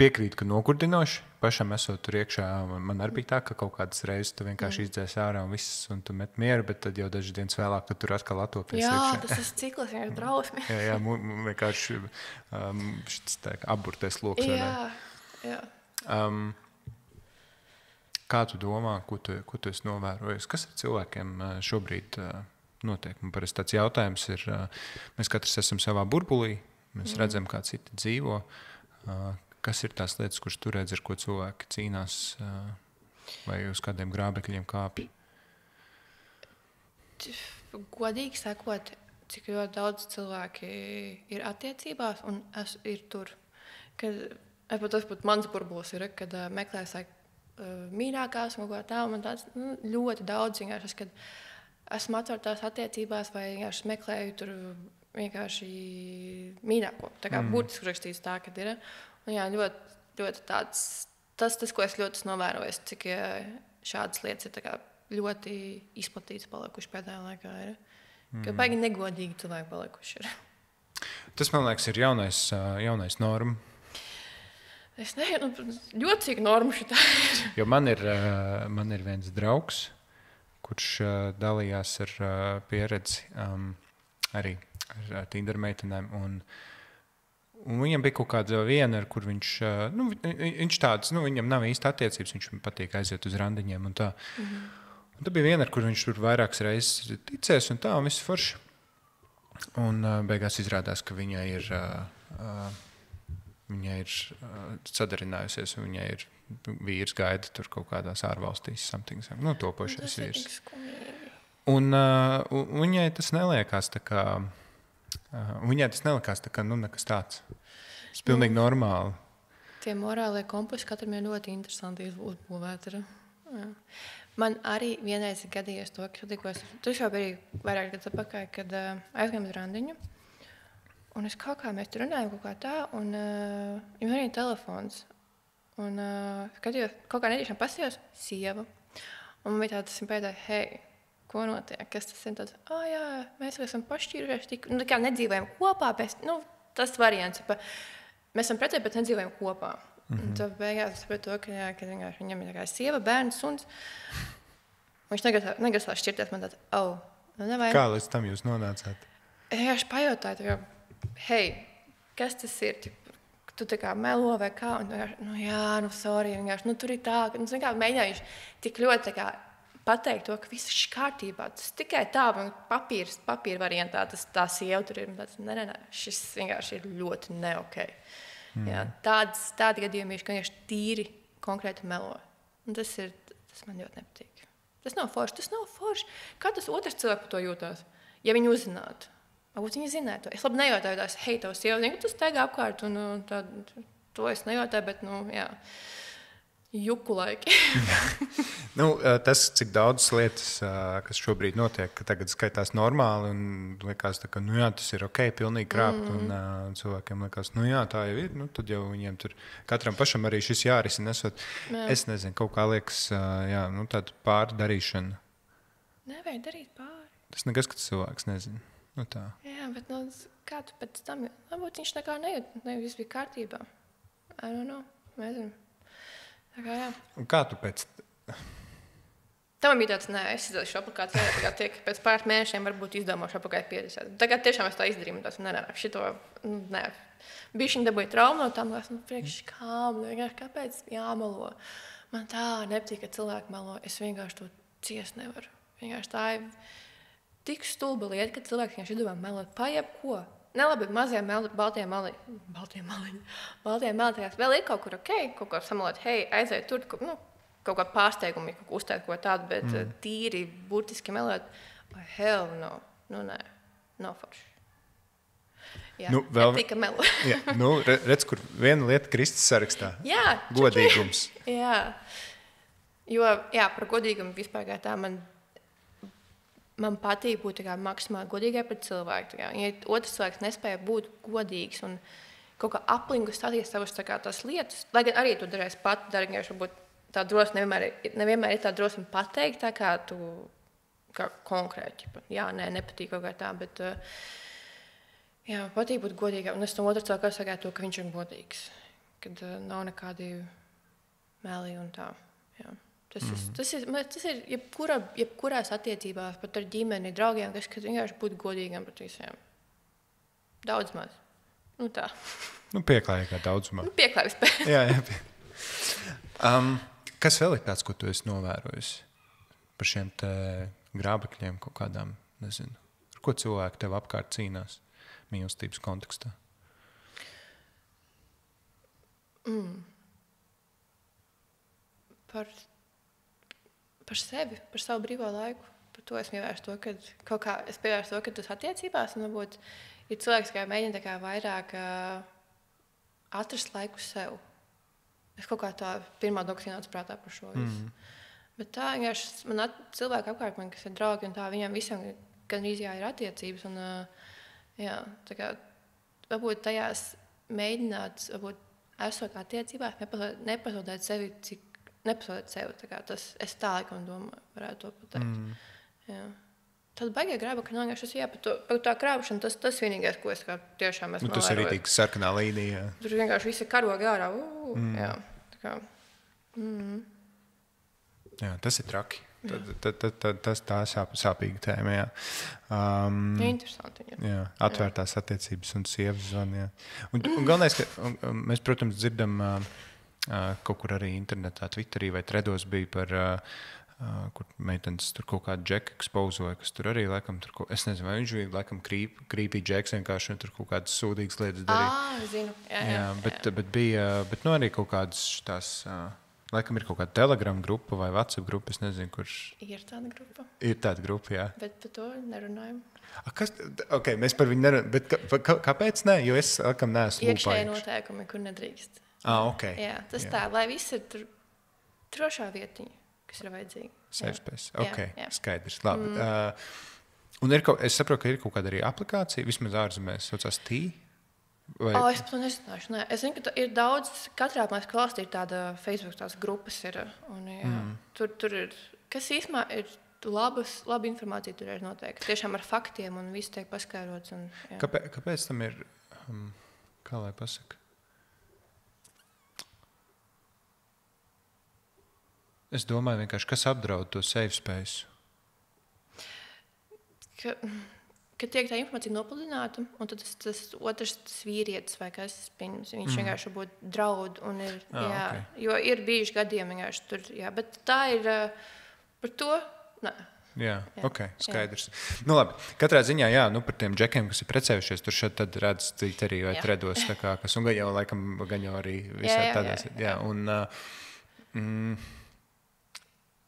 piekrītu, ka nokurdinoši pašam esot tur iekšā. Man arī bija tā, ka kaut kādas reizes tu vienkārši izdzēs ārā un viss, un tu met mieru, bet tad jau dažas dienas vēlāk tu tur atkal atopies. Jā, iekšā. tas cikls ir drausmi. jā, vienkārši šis aburtais loks. Jā. Kā tu domā, ko tu esi novērojis? Kas ar cilvēkiem šobrīd notiek? Man parasti tāds jautājums ir, mēs katrs esam savā burbulī, mēs redzam, kā citi dzīvo. Kas ir tās lietas, kuras tu redzi, ar ko cilvēki cīnās vai uz kādiem grābekļiem kāpj? Godīgi sakot, cik ļoti daudz cilvēki ir attiecībās un ir tur. Tas pat mans burbulis ir, kad meklēs mīļākās un kaut kā tā, un man tāds ļoti daudz vienkārši, kad esmu atvērtās attiecībās vai vienkārši meklēju tur vienkārši mīļāko. Tā kā burtiski rakstīts tā, kad ir. Un jā, ļoti tāds, tas, ko es ļoti novēroju, cik šādas lietas ir tā kā ļoti izplatītas palikuši pēdējā laikā ir. Ka baigi negodīgi cilvēki palikuši ir. Tas, man liekas, ir jaunais norma. Es nezinu, ļoti cik norma šitā ir. Jo man ir viens draugs, kurš dalījās ar pieredzi arī ar Tinder meitenēm. Un viņam bija kaut kāda viena, ar kur viņš tāds, viņam nav īsti attiecības, viņš patīk aiziet uz randiņiem un tā. Un tad bija viena, ar kur viņš tur vairākas reizes ticēs un tā, un viss forši. Un beigās izrādās, ka viņai ir sadarinājusies, un viņai ir vīrs gaida tur kaut kādās ārvalstīs, topošais vīrs. Un viņai tas nelikās tā kā, nekas tāds. Tas pilnīgi normāli. Tie morālie kompasi katram ir ļoti interesanti uzbūvēti. Man arī vienreiz ir gadījies to, ka tikos, tu jau bija vairāk gadus atpakaļ, kad aizgājām uz randiņu. Un mēs tur runājām kaut kā tā, un viņam arī telefons. Un skatījos, kaut kā nedīšām pasījos, sieva. Un man bija tāds, pēdējā, hei, ko notiek? Kas tas ir? Tāds, jā, mēs esam pašķīrušies, kā nedzīvojam kopā, bet, tas variants. Mēs esam precēji, bet nedzīvojam kopā. Un tad beigās sapratu to, ka viņam ir sieva, bērns, suns. Viņš negrasās šķirties, man tāds, nevajag. Kā līdz tam jūs nonācāt? Es pajautāju, hei, kas tas ir? Tu tā kā melo vai kā? Un, sorry, vienkārši, tur ir tā. Mēģināju tik ļoti tā kā pateikt to, ka viss ir kārtībā. Tas tikai tā, un papīra variantā tā sieva tur ir. Nē, šis vienkārši ir ļoti neokei. Jā, tādi gadījumi ir, ka vienkārši tīri konkrēti melo. Un tas man ļoti nepatīk. Tas nav forši. Kā tas otrs cilvēks par to jūtās? Ja viņi uzzinātu. Varbūt viņi zināja to. Es labi nejautāju tās, hei, tavs sieva, tu staigā apkārt, un to es nejautāju, bet, jā, juku laiki. Tas, cik daudz lietas, kas šobrīd notiek, ka tagad skaitās normāli, un liekas, ka, tas ir ok, pilnīgi krāpt, un cilvēkiem liekas, tā jau ir, tad jau viņiem tur katram pašam arī šis jārisina. Es nezinu, kaut kā liekas, tāda pārdarīšana. Nevajag darīt pāri. Tas nekas, ka cilvēks nezina. Tā. Jā, bet kā tu pēc tam? Varbūt viņš nekā nejūt, viss bija kārtībā. I don't know, nezinu. Tā kā jā. Un kā tu pēc? Tam bija tāds, es izdarīšu aplikāciju, tagad tiek pēc pāris mēnešiem varbūt izdomāšu aplikāciju 50. Tagad tiešām es tā izdarīju, šito, bija šī dabūja trauma no tam, kāpēc jāmelo? Man tā nepatīk, ka cilvēki melo, es vienkārši to ciest nevaru. Vienkārši tā ir tik stulba lieta, ka cilvēks vienkārši izdomā melot paiep ko. Nelabi, mazie baltie maliņi. Baltie maliņi, vēl ir kaut kur ok, kaut ko samalot, hei, aiziet tur, kaut kā pārsteigumi, kaut ko uzstāt, ko tādu, bet tīri, burtiski melot, hell no, nē, nav forši. Jā, nepatīk, ka melo. Redz, kur viena lieta Kristus sarakstā. Jā. Godīgums. Jā. Jo, par godīgumu vispār kā tā man patīk būt maksimāli godīgai pret cilvēku. Ja otrs cilvēks nespēja būt godīgs un kaut kā aplinkus stādīt savas tās lietas, lai gan arī tu darēsi pati, varbūt tā drosme nevienmēr ir tā drosme pateikt, tā kā tu kā konkrēti. Jā, nepatīk kaut kā tā, bet patīk būt godīgai. Un es no otrs cilvēku sagāju to, ka viņš ir godīgs. kad nav nekādi meli un tā. Jā. Tas ir jebkurās attiecībās, pat ar ģimeni, draugiem, kas vienkārši būtu godīgiem pret visiem. Daudz maz. Tā. Pieklājīgā daudzumā. Pieklājīgs. Jā. Kas vēl ir tāds, ko tu esi novērojis par šiem te grābekļiem kaut kādām, nezinu, ar ko cilvēki tev apkārt cīnās mīlestības kontekstā? Par sevi, par savu brīvo laiku. Par to es pievērstu to, ka tas attiecībās un varbūt ir cilvēks, kā mēģina tā kā vairāk atrast laiku sev. Es kaut kā tā pirmā doktrīna nāca prātā par šo visu. Bet tā vienkārši man cilvēki apkārt man, kas ir draugi un tā, viņiem visam gandrīz ir attiecības. Un, tā kā varbūt tajās mēģināt, varbūt esot attiecībās, nepazaudēt sevi, tā kā tas, es tā laikam domāju, varētu to pateikt. Jā. Tad baigie grābekļi nav vienkārši par tā krāpšanu, tas vienīgais, ko es tiešām esmu novērojis. Tas arī tik sarkanā līnija. Tur vienkārši visi karogi ārā. Jā, tā kā. Jā, tas ir traki. Tā sāpīga tēma, jā. Interesanti. Jā, atvērtās attiecības un sievas zvani, jā. Un galvenais, ka mēs, protams, dzirdam kaut kur arī internetā, Twitterī vai Threados bija par kur meitenes tur kaut kādu džeku ekspozoja, kas tur arī laikam, es nezinu, vai viņš bija laikam creepy džeks vienkārši, un tur kaut kādas sūdīgas lietas darīja. Zinu. Jā, bet bija, arī kaut kādas tās, laikam ir kaut kāda Telegram grupa vai WhatsApp grupa, es nezinu, kurš. Ir tāda grupa. Ir tāda grupa, jā. Bet par to nerunājam. Mēs par viņu nerunājam, bet kāpēc ne? Jo es laikam neesmu lūpājums. Iekšēji noteikumi, kur nedrīkst. Okay. Jā, tas tā, lai viss ir tur drošā vietiņa. Kas ir vajadzīgi. Safe space. Jā. Skaidrs. Labi. Un es saprotu, ka ir kaut kāda arī aplikācija, vismaz ārzemēs, saucās Tī? Es par to nezināšu. Nē. Es zinu, ka ir daudz, katrā valstī ir tāda Facebook tās grupas ir. Un, tur ir, kas īstenībā ir laba informācija, tur ir noteikti. Tiešām ar faktiem un viss tiek paskaidrots. Un, kāpēc tam ir, kā lai pasaka? Es domāju, vienkārši, kas apdraud to safe space? Ka tiek tā informācija nopludināta, un tad tas otrs vīrietis vai kas, viņš vienkārši būtu draud. Un ir, okay. Jo ir bijuši gadiem vienkārši tur, bet tā ir par to, nē. Jā, skaidrs. Nu labi, katrā ziņā, par tiem džekiem, kas ir precējušies, tur šeit tad redz Twitterī vai Threados, tā kā, kas, un gan jau arī visā tādās.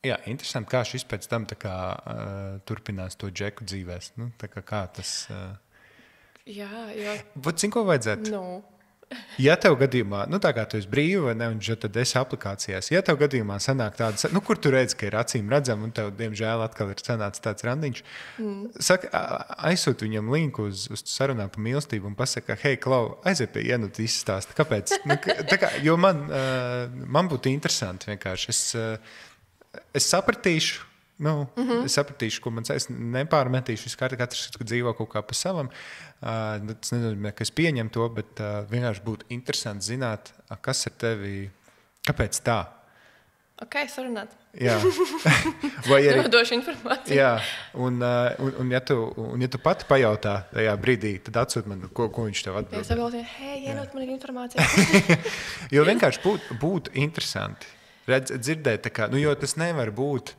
Jā, interesanti, kā šis pēc tam tā kā, turpinās to džeku dzīvēs. Tā kā tas... Jā. Zini, ko vajadzētu? Ja tev gadījumā, tā kā tu esi brīva, vai ne, un tad esi aplikācijās, ja tev gadījumā sanāk tādas, kur tu redz, ka ir acīm redzam, un tev, diemžēl, atkal ir sanācis tāds randiņš, saka, aizsūt viņam linku uz sarunām par mīlestību un pasaka, hei, Klau, aiziet pie Ienuta izstāsta. Kāpēc? Jo man būtu interesanti vienkārši. Es sapratīšu, es sapratīšu, ko man es nepārmetīšu. Katrs dzīvo kaut kā pa savam. Tas nenozīmē, ka es pieņemu to, bet vienkārši būtu interesanti zināt, kas ar tevi, kāpēc tā? Sarunāt. Jā. Vai arī došu informāciju. Jā, un ja tu pati pajautā tajā brīdī, tad atsūt man, ko viņš tev atbild. Es atbildēju, hei, ienot man informāciju. Jo vienkārši būtu interesanti. Dzirdēt, jo tas nevar būt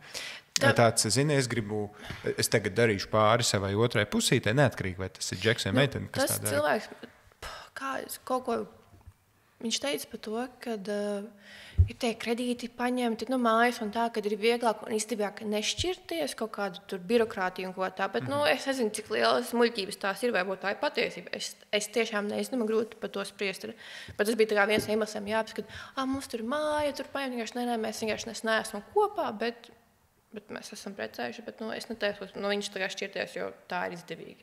tāds, es tagad darīšu pāri savai otrai pusītē, neatkarīgi, vai tas ir džeks vai meitene, kas tā dara. Tas cilvēks, kaut ko viņš teica par to, kad ir tie kredīti paņemti mājas un tā, kad ir vieglāk un izdevīgāk nešķirties kaut kādu tur birokrātiju un ko tā, bet, es nezinu, cik lielas muļķības tās ir, vai būtu tā ir patiesība. Es tiešām nezinu, man grūti par to spriest. Bet tas bija tā kā viens iemesliem jāapskat, mums tur māja, tur paņemt, vienkārši mēs vienkārši neesam kopā, bet mēs esam precējuši, bet, es neteicu, viņš tā kā šķirties, jo tā ir izdevīgi.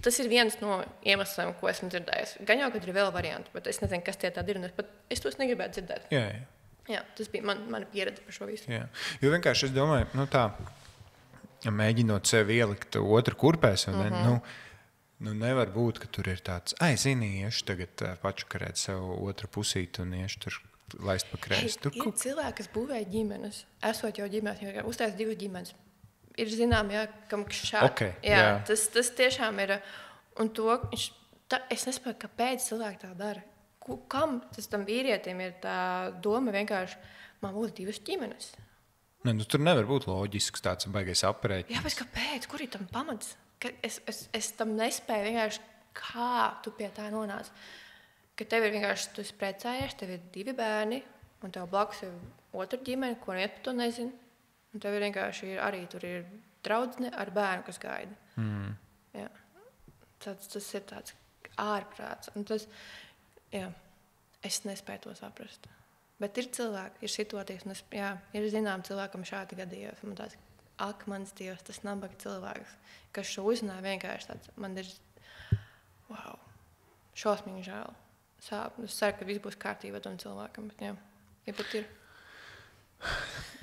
Tas ir viens no iemesliem, ko esmu dzirdējis. Gan jau, kad ir vēl varianti, bet es nezinu, kas tie tādi ir, un es tos negribētu dzirdēt. Jā, tas bija mana pieredze par šo visu. Jā. Jo vienkārši es domāju, tā, mēģinot sevi ielikt otru kurpēs, Nu, nevar būt, ka tur ir tāds, zini, iešu tagad pačakarēt sev otru pusīti un iešu tur laist pa kreisi. Ir cilvēki, kas būvē ģimenes, esot jau ģimenes, jau uztais 2 ģimenes. Ir zinām, kam šādi. Okay, tas tiešām ir, un to, es nesaprotu, kāpēc cilvēki tā dara. Kam tas tam vīrietim ir tā doma vienkārši, man būs 2 ģimenes? Ne, nu, tur nevar būt loģisks tāds baigais aprēķins. Jā, bet kāpēc? Kur ir tam pamats? Es tam nespēju vienkārši, kā tu pie tā nonāc. Ka tev ir vienkārši, tu esi precējies, tev ir 2 bērni, un tev blakus ir otra ģimene, ko neviens par to nezina. Un tev ir vienkārši arī tur ir draudzene ar bērnu, kas gaida. Jā. Tas ir tāds ārprāts. Un tas, es nespēju to saprast. Bet ir cilvēki, ir situācijas, un ir zinām cilvēkam šādi gadījās. Man tāds, mans Dievs, tas nabaga cilvēks, kas šo uzzināja vienkārši tāds, man ir, šausmīgi žēl. Sāp. Es ceru, ka viss būs kārtībā tam cilvēkam, bet pat ir.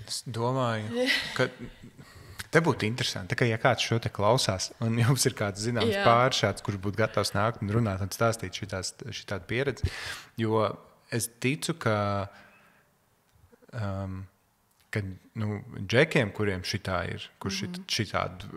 Es domāju, ka te būtu interesanti, ka ja kāds šo te klausās, un jums ir kāds zināms pāris šāds, kurš būtu gatavs nākt un runāt un stāstīt šitādu pieredzi, jo es ticu, ka džekiem, kuriem šitā ir, kurš šitādu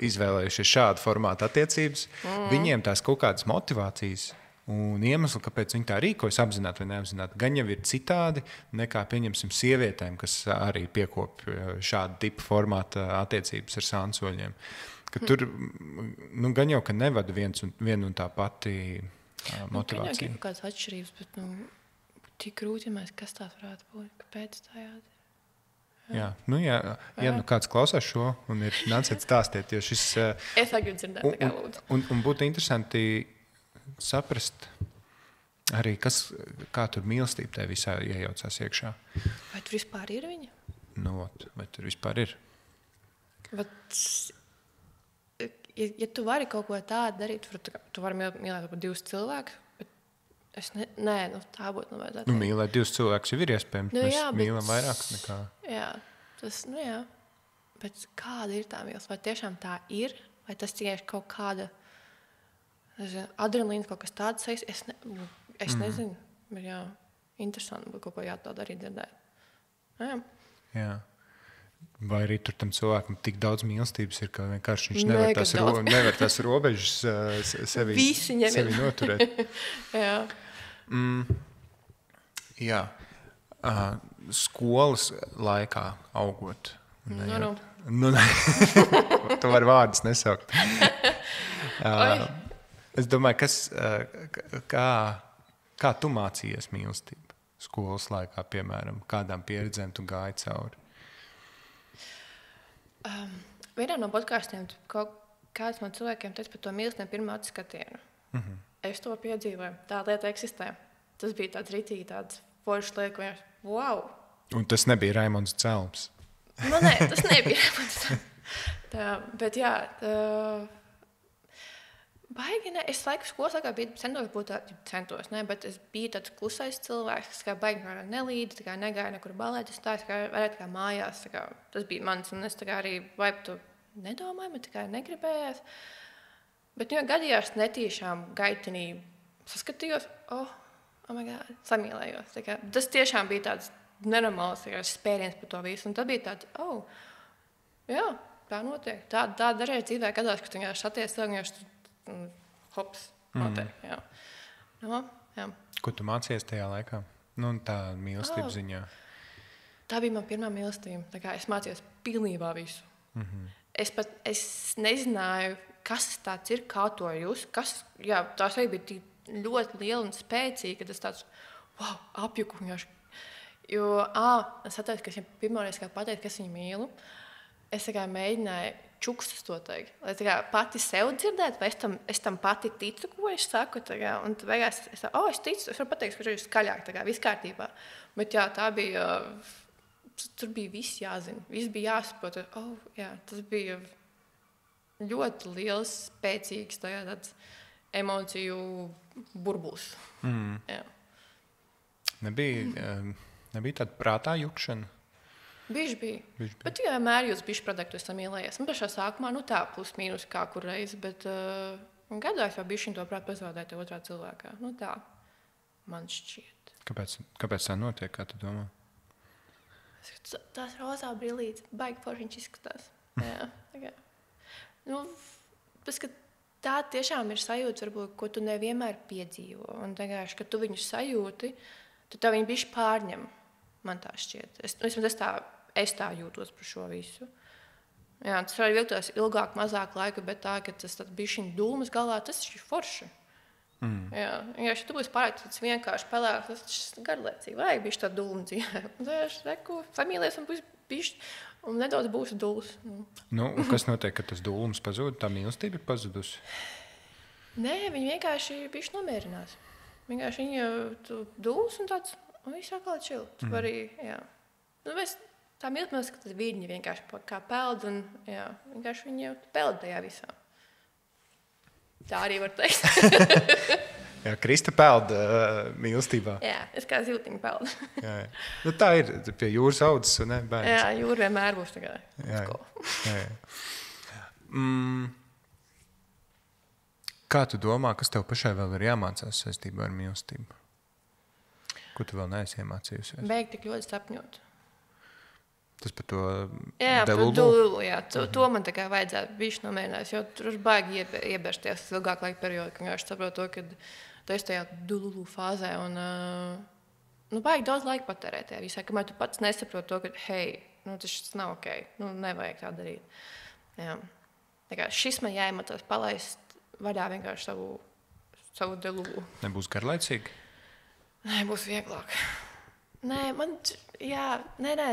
izvēlējušies šādu formātu attiecības, viņiem tās kaut kādas motivācijas un iemesli, kāpēc viņi tā rīkojas, apzināti vai neapzināti, gan jau ir citādi nekā, pieņemsim, sievietēm, kas arī piekop šādu tipu formātu attiecības ar sānsoļiem. Ka tur, gan jau, ka nevada viena un tā pati motivācija. Ir kādas atšķirības, bet, tik grūti, kas tās varētu būt, kāpēc tā jādara. Ja kāds klausās šo un ir nāciet stāstīt, jo šis... Es gribu dzirdēt, tā kā lūdzu. Un būtu interesanti saprast arī, kā tur mīlestība tev visā iejaucās iekšā. Vai tur vispār ir viņa? Vai tur vispār ir? Ja tu vari kaut ko tādu darīt, tu vari mīlēt 2 cilvēkus, bet tā būtu nevajadzētu. Mīlēt 2 cilvēkus jau ir iespējams. Mēs mīlam vairāk nekā... Jā, bet kāda ir tā mīlestība? Vai tiešām tā ir? Vai tas tikai kaut kāda adrenalīna, kaut kas tāds? Es nezinu. Bet interesanti būtu kaut ko tādu arī dzirdēt. Jā. Vai arī tur tam cilvēkam tik daudz mīlestības ir, ka vienkārši viņš nevar tās robežas sevi noturēt. Jā. Skolas laikā augot. Tu vari vārdus nesaukt. Es domāju, kā tu mācījies mīlestību skolas laikā, piemēram, kādām pieredzēm tu gāji cauri? Vienā no podkāstiem kāds man cilvēkiem teica par to mīlestību pirmā acu skatienu. Es to piedzīvoju. Tā lieta eksistē. Tas bija tāds ritīgi, tāds foršs lieta, wow! Un tas nebija Raimonds Celms? Nē, tas nebija Raimonds Celms. Bet baigi, ne. Es laiku skolas laikā bet es biju tāds klusais cilvēks, kas kā baigi nelīdzi, negāja nekur balēt, es varētu kā mājās, tas bija mans, un es arī vai par to nedomāju, bet negribējās. Bet gadījās netīšām gaitenī saskatījos, oh my God, samīlējos. Tas tiešām bija tāds nenormāls spēriens par to visu, un tad bija tāds, tā notiek. Tā dažreiz dzīvē gadās, ka tu saties cilvēku, hops, notiek, jā. Ko tu mācījies tajā laikā? Tā mīlestības ziņā. Tā bija man pirmā mīlestība. Es mācījos pilnībā visu. Es nezināju, kas tāds ir, kā to jūs. Tās arī bija ļoti liela un spēcīga, ka tas tāds, apjukuņoši. Jo, es atceros, ka es pirmoreiz pateicu, ka es viņu mīlu. Es mēģināju čukstus to teikt. Lai pati sev dzirdētu, vai es tam pati ticu, ko es saku. Un beigās es ticu, es varu pateikt, ka ir skaļāk, viss kārtībā. Bet tā bija, tur bija viss jāzina, viss bija jāsaprot. Tas bija ļoti liels, spēcīgs tāds emociju burbulis. Nebija tāda prātā jukšana? Bišķi bija. Bet vienmēr jūs bišķi produktu esam ielējies. Pašā sākumā, tā plus mīnus kā kur reiz, bet Un gadās jau bišķiņ to prāt pazaudēt otrā cilvēkā. Nu tā, man šķiet. Kāpēc tā notiek, kā tu domā? Tās rozā brillītes, baigi foršiņš izskatās. Jā, tā. Nu, tas, ka tā tiešām ir sajūta, varbūt, ko tu nevienmēr piedzīvo. Un tagad, kad tu viņu sajūti, tad tev viņi bišķi pārņem. Man tā šķiet. Es tā jūtos par šo visu. Jā, tas var vilkties ilgāk, mazāk laika, bet tā, ka tas bišķiņ dūmas galā, tas ir forši. Jā, ja tu būsi pārāk tāds vienkārši pelēks, tas garlaicīgi, vajag bišķi tā dūma dzīvē. Un tā ir reku, familijas un bišķi, un nedaudz būs dūls. Nu, kas notiek, kad tas dūlums pazūd? Tā mīlestība ir pazudusi? Nē, viņi vienkārši bišķi nomierinās. Vienkārši viņi dūls un tāds, un viss atkal čil. Tu arī, jā. Nu, tā mīlestības, ka tas viļņi vienkārši kā peld, un jā, vienkārši viņi jau peld tajā visā. Tā arī var teikt. Jā, Krista peld mīlestībā. Jā, es kā ziltiņa peldu. Jā. Nu, tā ir pie jūras audzes, un ne, bērns. Jā, jūra vienmēr būs tā kā. Jā. Kā tu domā, kas tev pašai vēl ir jāmācās saistībā ar mīlestību? Ko tu vēl neesi iemācījusies? Beigt tik ļoti sapņot. Tas par to delulu? Jā, to man tā kā vajadzētu bišķi nomierināt, jo tur baigi iebersties ilgāk laika periodu, ka vienkārši saprot to, ka tu esi tajā delulu fāzē un baigi daudz laika patērēt tajā visā, kamēr tu pats nesaprot to, ka hei, tas nav ok, nevajag tā darīt. Jā. Tā kā šis man jāiemācās palaist vaļā vienkārši savu delulu. Nebūs garlaicīgi? Nē, būs vieglāk. Nē,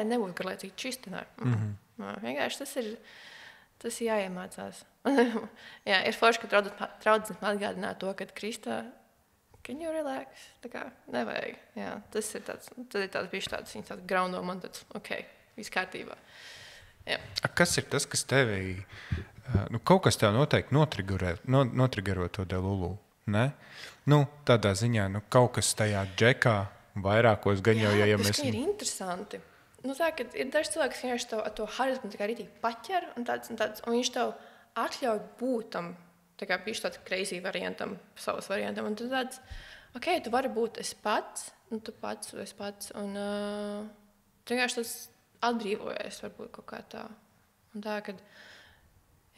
nebūs garlaicīgi čisti. Vienkārši tas ir jāiemācās. Jā, ir forši, ka draudzes man atgādināja to, ka Kristā, can you relax? Tā kā nevajag. Jā, tas ir tāds bišķi tāds, viņas tāds graundo man tāds, ok, viss kārtībā. Jā. Kas ir tas, kas tevī, kaut kas tev noteikti notrigero to delulu, ne? Tādā ziņā, kaut kas tajā džekā, vairākos gan jau, ja mēs... Jā, ir interesanti. Tā, ka ir daži cilvēki, kas vienkārši to harizmu tā kā rītīgi paķer, un viņš tev atļauj būt tam, tā kā bišķi tāds crazy variantam, savas variantam, un tu tāds, ok, tu vari būt es pats, tu esi pats, un vienkārši tas atbrīvojies, varbūt kaut kā tā. Un tā, kad,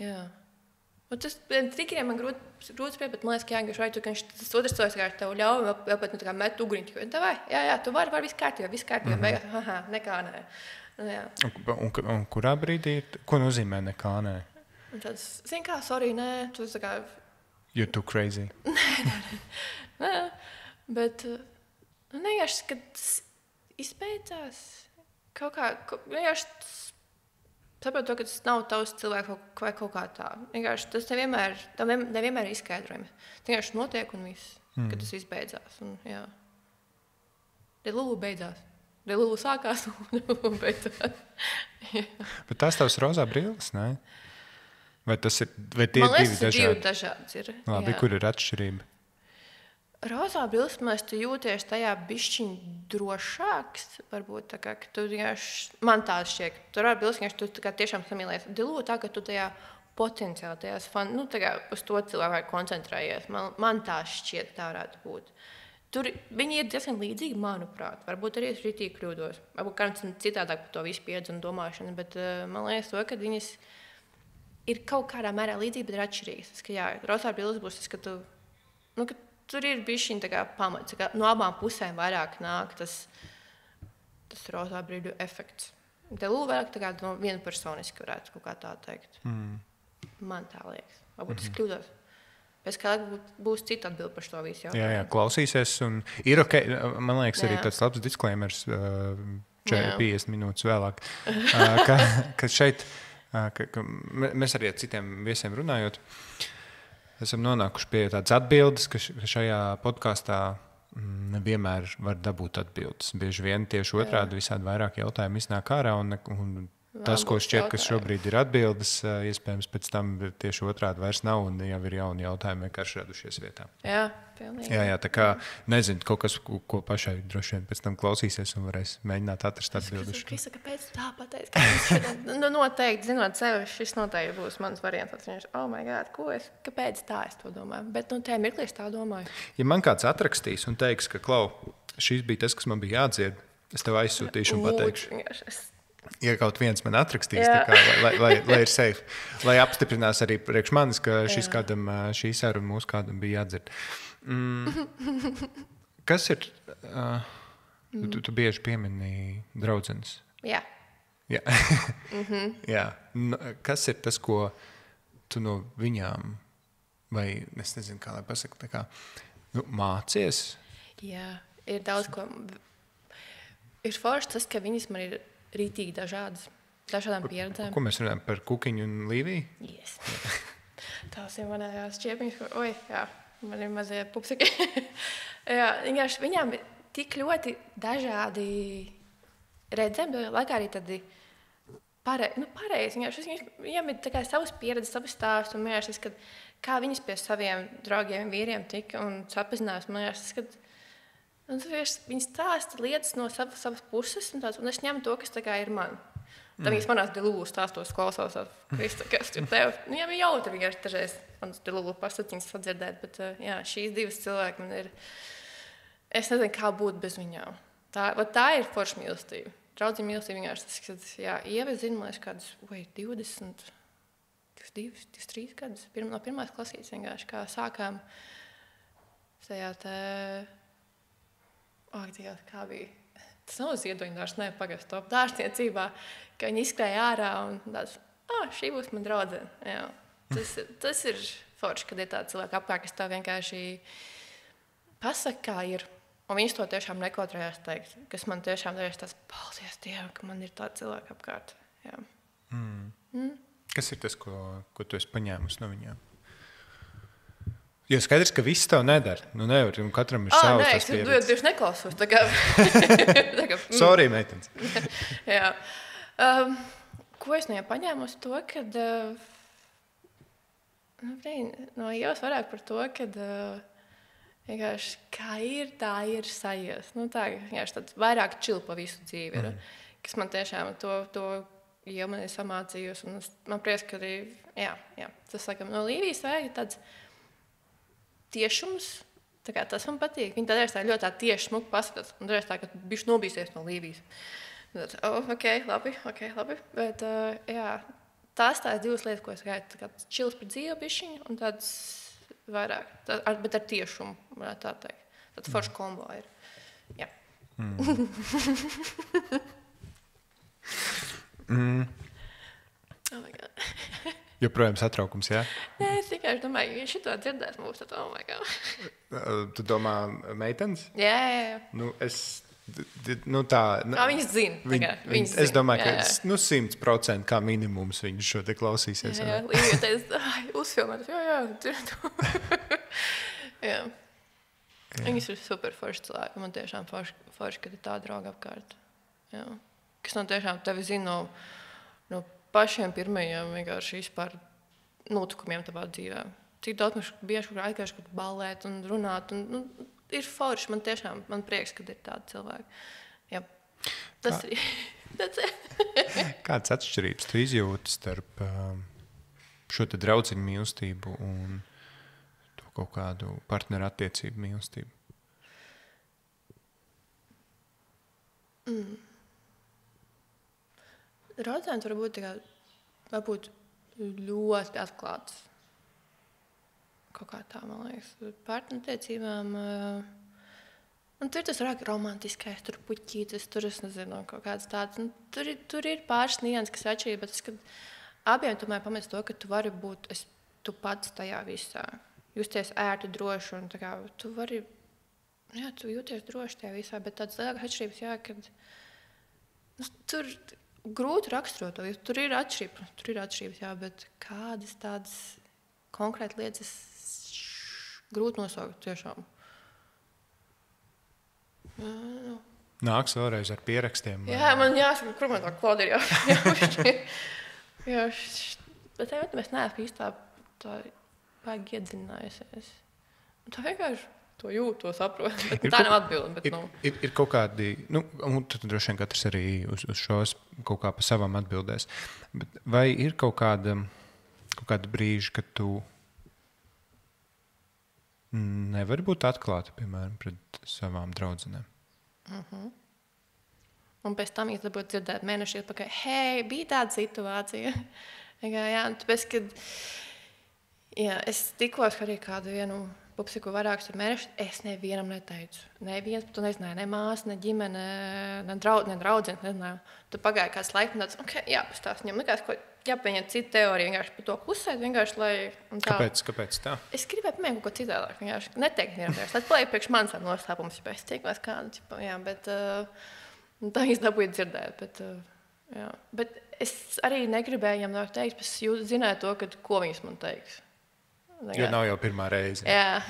jā... Un tas tikai man grūti spriest, bet man liekas, ka jāgaši vai tu, ka tas otrs cilvēks kā tev ļauj, vēl pat tā kā met ugriņu. Jā, tu vari viss kārtībā, beigās, nekā nē. Jā. Un kurā brīdī, ko nozīmē nekā nē? Un tāds, zini kā, sorry, nē, tu tā kā... You're too crazy. Nē, bet, vienkārši, kad tas izbeidzās, kaut kā, vienkārši... Saprot to, ka tas nav tavs cilvēks vai kaut kā tā. Vienkārši tas nevienmēr ir izskaidrojami. Tas vienkārši notiek un viss, kad tas viss beidzās. Un, jā. Delulu beidzās. Delulu sākās un delulu beidzās. Bet tās tavs rozā brilles, ne? Vai tie ir divi dažādi? Labi, kur ir atšķirība? Rozā brilles, tu jūties tajā bišķiņ drošāks, varbūt tā kā, ka tu vienkārši, man tā šķiet, tur ar brilles, tu tā kā tiešām samīlies. Delulu tā, ka tu tajā potenciāli, tajās tā kā uz to cilvēku koncentrējies. Man tā šķiet, tā varētu būt. Tur viņi ir diezgan līdzīgi, manuprāt. Varbūt arī es ritīgi kļūdos. Varbūt kāds citādāk par to visu pieredzi un domāšanu, bet man liekas to, ka viņas ir kaut kādā mērā līdzīgi, bet ir atšķirīgas. Ka jā, rozā brilles būs tas, ka tu, ka tur ir bišķiņ tā kā pamats, ka no abām pusēm vairāk nāk tas rozā brīļu efekts. Delulu vairāk tā kā no viena personiski varētu kaut kā tā teikt. Man tā liekas. Varbūt es kļūdos. Pēc kā būs cita atbilde par šo visu jautājumu. Jā, klausīsies. Un ir ok, man liekas, arī tāds labs disclaimers 50 minūtes vēlāk. Ka šeit, mēs arī ar citiem viesiem runājot, esam nonākuši pie tādas atbildes, ka šajā podkāstā nevienmēr var dabūt atbildes. Bieži vien tieši otrādi visādi vairāk jautājumu iznāk ārā un Tas, ko šķiet, kas šobrīd ir atbildes, iespējams, pēc tam tieši otrādi vairs nav un jau ir jauni jautājumi vienkārši radušies vietā. Jā, pilnīgi. Jā, tā kā nezinu, kaut kas, ko pašai droši vien pēc tam klausīsies un varēs mēģināt atrast atbildes. Krista, kāpēc tā pateic? Noteikti, zinot sevi, šis noteikti būs mans variants. Oh my God, kāpēc tā es to domāju? Bet tajā mirklī es tā domāju. Ja man kāds atrakstīs un teiks, ka, Klau, šis bija tas, kas man bija jādzird, es tev aizsūtīšu un pateikšu. Ja kaut viens man atrakstīs, kā, lai ir safe, lai apstiprinās arī priekš manis, ka šī saruna mūsu kādam bija jādzird. Kas ir? Tu bieži piemini draudzenes. Jā. Jā. Jā. Kas ir tas, ko tu no viņām, vai es nezinu, kā lai pasaka, mācies? Jā, ir daudz ko. Ir forši tas, ka viņas man ir rītīgi dažādām pieredzēm. Ko mēs runājam par Kukiņu un Līviju? Yes. Tās ir manējās čiepiņas, man ir mazie pupsiki. Vienkārši viņām ir tik ļoti dažādi redzami, laikā arī tādi pareizi. Viņām ir tā kā savas pieredzes, savas stāsts, un man jāsaka, ka kā viņas pie saviem draugiem vīriem tika un sapazinās, man jāsaka, ka viņi stāsta lietas no savas puses, un es ņemu to, kas ir man. Tad viņas manās dilūlu stāstos klausās, Krista, kas tur tev. Jā, viņi jautri vienkārši dažreiz manas dilūlu pasaciņas sadzirdēt, bet šīs divas cilvēki man ir, es nezinu, kā būt bez viņām. Tā ir forša mīlestība. Draudzīga mīlestība vienkārši tas, Ieva zina, man liekas, kādus 20, 22, 23 gadus. No pirmās klasītes vienkārši, kā sākām tajā kā bija. Tas nav ziedoņdārs, pagaidu top dārstniecībā, ka viņi izskrēja ārā un tāds, šī būs man draudzene. Jā. Tas ir forši, kad ir tādi cilvēki apkārt, kas tev vienkārši pasaka, kā ir. Un viņš to tiešām nekotrējās teikt, kas man tiešām darīs tas, paldies Dievam, ka man ir tādi cilvēki apkārt. Jā. Kas ir tas, ko tu esi paņēmusi no viņām? Jo skaidrs, ka viss tev nedara. Nevar, katram ir savs tas pieredze. Nē, es neklausos. Sorry, meitenes. Jā. Ko es no viņām paņēmusi to, kad no Ievas vairāk par to, kad vienkārši kā ir, tā ir sajies. Vienkārši tāds vairāk chill pa visu dzīvi ir. Kas man tiešām to jau man ir samācījusi. Un man prieks, ka arī, tas sakam, no Līvijas vajag tāds tiešums, tas man patīk. Viņa tādreiz tā ļoti tieši smuki pasakās, un tādreiz tā, ka bišķi nobīsies no Līvijas. Tad, labi. Bet, tās divas lietas, ko es gaidu, čils par dzīvi bišķiņu, un tāds vairāk, bet ar tiešumu, varētu tā teikt. Tad forša kombo ir. Jā. Oh my God. Joprojām satraukums, jā? Nē, es tikai domāju, ja šito dzirdēs mūs, tad oh my God. Tu domā meitenes? Jā. Tā. Viņas zina. Es domāju, ka 100% kā minimums viņas šo te klausīsies. Jā, Līvija teica, uzfilmēt. Jā. Viņas ir super forši cilvēki. Man tiešām forši, kad ir tā drauga apkārt. Jā. Kas man tiešām tevi zina no pašiem pirmajiem vienkārši vispār notikumiem tavā dzīvē. Cik daudz mēs bieži aizgājuši kaut ballēt un runāt. Ir forši, man prieks, kad ir tādi cilvēki. Jā. Tas ir. Kādas atšķirības tu izjūti starp šo te draudzīgu mīlestību un to kaut kādu partneru attiecību mīlestību? Draudzēns varbūt ļoti atklāts. Kaut kā tā, man liekas. Partnerattiecībām. Un tur tas varētu romantiskais, tur puķītis, tur es nezinu, kaut kāds tāds. Tur ir pāris nianses, kas atšķirība, bet kad abiem tomēr pamet to, ka tu vari būt tu pats tajā visā. Justies ērti, droši, un tā kā tu vari, tu jūties droši tajā visā, bet tādas lielākas atšķirības, kad tur grūti raksturot to, jo tur ir atšķirības, bet kādas tādas konkrētas lietas grūti nosaukt tiešām. Nāks vēlreiz ar pierakstiem. Jā, man jāsaka, kur man tā klāta ir bet mēs neesam īstā tā baigi iedzinājusies. Tā vienkārši to jūt, to saprot. Tā nav atbilde. Ir kaut kādi, un tad droši vien katrs arī uz šos kaut kā pa savam atbildēs. Bet vai ir kaut kāda brīža, kad tu nevari būt atklāta, piemēram, pret savām draudzenēm? Un pēc tam jūs dabūtu dzirdēt mēneši atpakaļ, hei, bija tāda situācija. Jā, tāpēc, kad es tikos arī kādu vienu pupsiku vairākus mēnešus, es nevienam neteicu. Neviens par to nezināja, ne māsa, ne ģimene, ne draudzene, nezināju. Tu pagāja kāds laiks, un tāds, jāpastāst viņam, likās, ko jāpieņem citu teoriju, vienkārši par to klusēt, vienkārši, lai... Kāpēc tā? Es gribēju pamēģināt kaut ko citādāk, vienkārši neteikt vienam vairs. Tad paliek priekš manis ar noslēpumus, ja es tiekos kādu, bet tā es dabūju dzirdēt, bet es arī negribēju viņam teikt, bet jūs zināju to, ko viņas man teiks. Jo nav jau pirmā reize. Jā.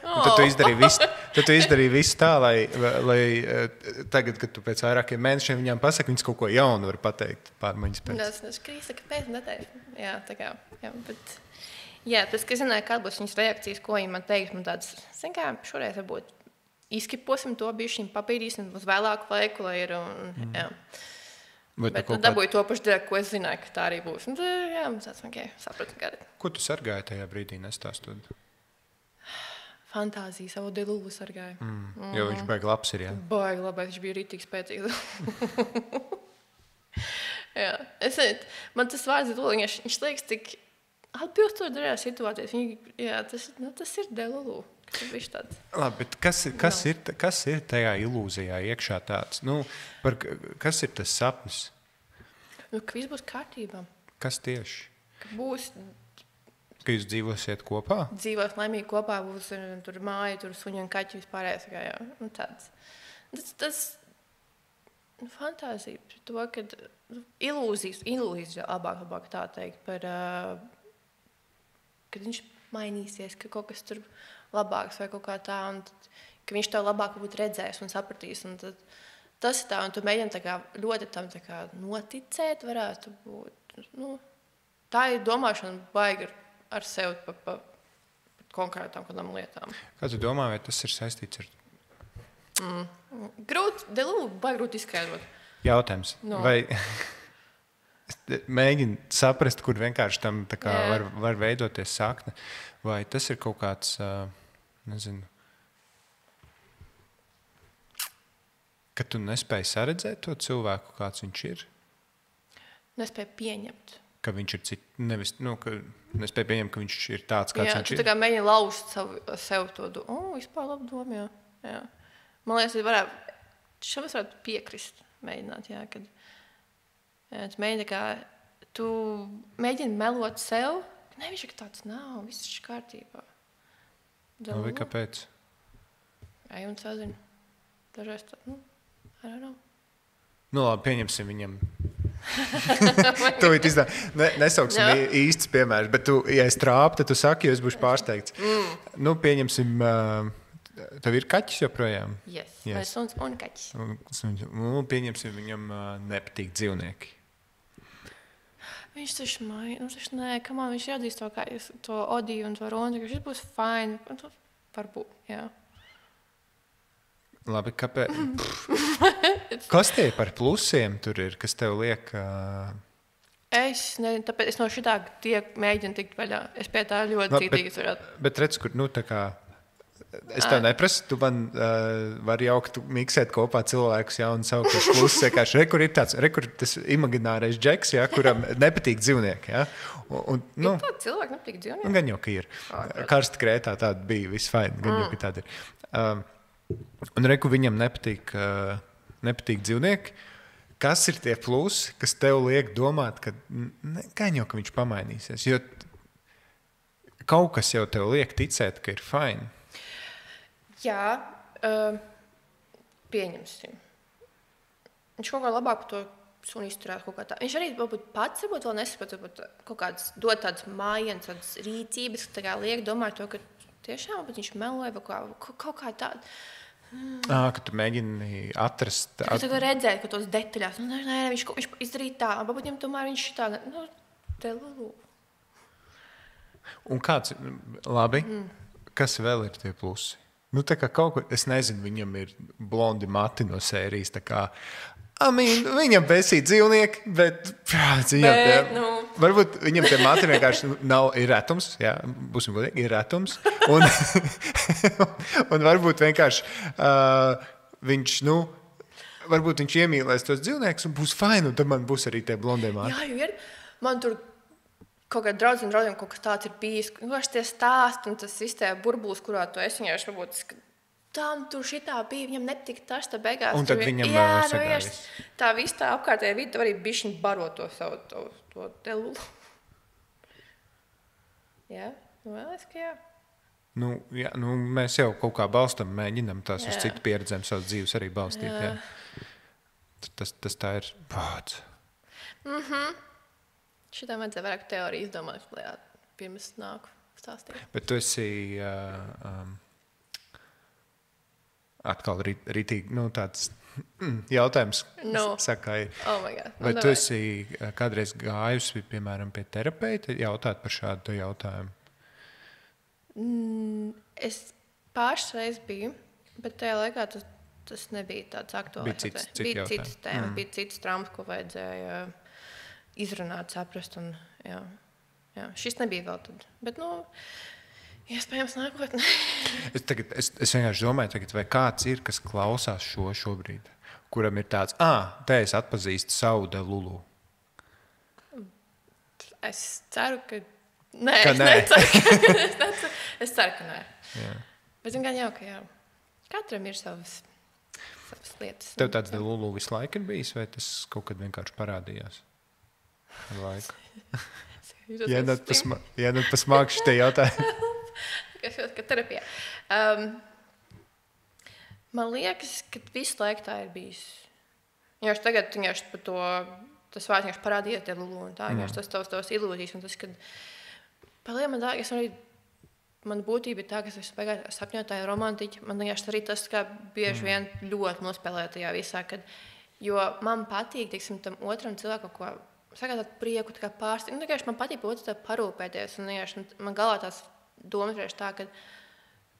Tad tu izdarīji visu tā, lai tagad, kad tu pēc vairākiem mēnešiem viņām pasaki, viņas kaut ko jaunu var pateikt pārmaiņas pēc. Es krīsa, kāpēc neteicu. Jā, tā kā. Tas, ka zināju, kāda būs viņas reakcijas, ko viņa man teiks, man tāds, šoreiz varbūt izkiposim to bišķiņu, papīrīsim uz vēlāku laiku, lai ir, bet dabūju to pašu direkt, ko es zināju, ka tā arī būs. Sapratu, gadi. Ko tu sargāji tajā brīdī, nestāstot? Fantāziju, savu delulu sargāju. Jo viņš baigi labs ir, jā? Baigi labais, viņš bija rītīgi spēcīgs. Man tas vārds delulu, viņš liekas tik atbilstoši dažādās situācijas. Tas ir delulu. Labi, bet kas ir tajā ilūzijā iekšā tāds? Kas ir tas sapnis? Ka viss būs kārtībā. Kas tieši? Ka jūs dzīvosiet kopā? Dzīvos laimīgi kopā, būs tur māja, tur suņi un kaķi vispārējais. Tas fantāzija par to, ka ilūzijas labāk tā teikt, par, kad viņš mainīsies, ka kaut kas tur labāks vai kaut kā tā, un tad, ka viņš tev labāk varbūt redzēs un sapratīs. Un tad, tas ir tā, un tu mēģini tā kā, ļoti tam tā kā, noticēt varētu būt. Tā ir domāšana baigi ar sevi par konkrētām kādām lietām. Kā tu domā, vai tas ir saistīts ar... Baigi grūti izskaidrot. Jautājums. Vai mēģini saprast, kur vienkārši tam tā kā var veidoties sakne, vai tas ir kaut kāds, nezinu, ka tu nespēji saredzēt to cilvēku, kāds viņš ir? Nespēji pieņemt. Ka viņš ir nevis, ka nespēji pieņemt, ka viņš ir tāds, kāds viņš ir? Jā, tu tā kā mēģini laust sev to vispār labu domu, jā. Man liekas, šam es varētu piekrist, mēģināt, kad tu mēģini tā kā, tu mēģini melot sev, ka ne, viņš ir tāds nav, viss ir kārtībā. Vai kāpēc? Ej un sazinu. Dažreiz tā, I don't know. Labi, pieņemsim viņam. Nesauksim īsts piemērs, bet ja es trāpu, tad tu saki, jo es būšu pārsteigts. Pieņemsim, tev ir kaķis joprojām? Yes. Vai suns un kaķis. Pieņemsim, viņam nepatīk dzīvnieki. Viņš taču viņš redzīs to Odiju un to Rondi, ka šis būs fine. Varbūt, jā. Labi, kāpēc? Kas tie par plusiem tur ir, kas tev liek? Tāpēc es no šitā mēģinu tikt vaļā. Es pie tā ļoti cītīgas varētu. Bet redz, kur, tā kā, es tev neprasu, tu man vari jaukt, miksēt kopā cilvēkus, un saukt uz plusus, vienkārši, kur ir tāds, kur tas imaginārais džeks, kuram nepatīk dzīvnieki, Un, ir tādi cilvēki nepatīk dzīvnieki? Gan jau, ka ir. Karsta Krētā tāda bija, viss fine, gan jau, ka tāda ir. Un viņam nepatīk dzīvnieki. Kas ir tie plusi, kas tev liek domāt, ka gan jau, ka viņš pamainīsies? Jo kaut kas jau tev liek ticēt, ka ir fine. Jā, pieņemsim. Viņš kaut kā labāk par to suni izturēt kaut kā tā. Viņš arī pats varbūt vēl nesaprot, kaut kāds dod tādas mājienas, tādas rīcības, tā kā liek domāt to, ka tiešām viņš meloja vai kaut kā tāda. Ka tu mēģini atrast... Tu redzēt, ka tos detaļās, viņš izdarīja tā, varbūt viņam tomēr viņš tā, te lū. Un kāds, labi, kas vēl ir tie plusi? Tā kā kaut ko, es nezinu, viņam ir blondi mati no sērijas, tā kā, viņam besī dzīvnieki, bet varbūt viņam tie mati vienkārši ir retums, jā, būsim godīgi, ir retums, un varbūt vienkārši viņš, varbūt viņš iemīlēs tos dzīvniekus un būs fajn, un tad man būs arī tie blondie mati. Jā, jo man tur kaut kādā draudzīm kaut kas tāds ir bijis, vienkārši tie stāsti un tas viss tajā burbulis, kurā tu esi, viņai varbūt tam tur šitā bija, viņam netika tas, tā beigās. Un tad viņam sagājas. Tā viss tā apkārtējā vidi, tu arī bišķiņ baro to savu to te lulu. Jā, vēlies, ka jā. Jā, mēs jau kaut kā balstam, mēģinam tās uz citu pieredzēm savas dzīves arī balstīt. Jā. Tas tā ir pāds. Šitā vajadzēja vairāk teoriju izdomāt, lai pirms nāku stāstīt. Bet tu esi atkal rītīgi, tāds jautājums. Sakai, oh my God. Vai tu esi kādreiz gājusi, piemēram, pie terapeita jautāt par šādu jautājumu? Es pāršreiz biju, bet tajā laikā tas nebija tāds aktuāls. Bija citas tēmas, bija citas traumas, ko vajadzēja izrunāt, saprast. Un, jā. Šis nebija vēl tad. Bet, iespējams nākotnē. Es vienkārši domāju, vai kāds ir, kas klausās šobrīd, kuram ir tāds, te es atpazīstu savu delulu. Es ceru, ka nē. Es ceru, ka nē. Jā. Bet gan jau, ka jā. Katram ir savas lietas. Tev tāds delulu visu laiku ir bijis, vai tas kaut kad vienkārši parādījās? Ar laiku. Ienāc pasmāk šitie jautājumi. Ka terapijā. Man liekas, ka visu laiku tā ir bijis. Vienkārši tagad par to, tas vārds vienkārši parādīja tie lulu un tā, vienkārši tas tavs ilūzijas un tas, kad paliem man būtība ir tā, ka es beigās sapņotāju romantiķi, man vienkārši arī tas, kā bieži vien ļoti nospēlē tajā visā, jo man patīk, teiksim, tam otram cilvēkam, ko sagādāt prieku, tā kā pārstīm. Man patīk otrs tā parūpēties, un man galvā tās domas ir tā, ka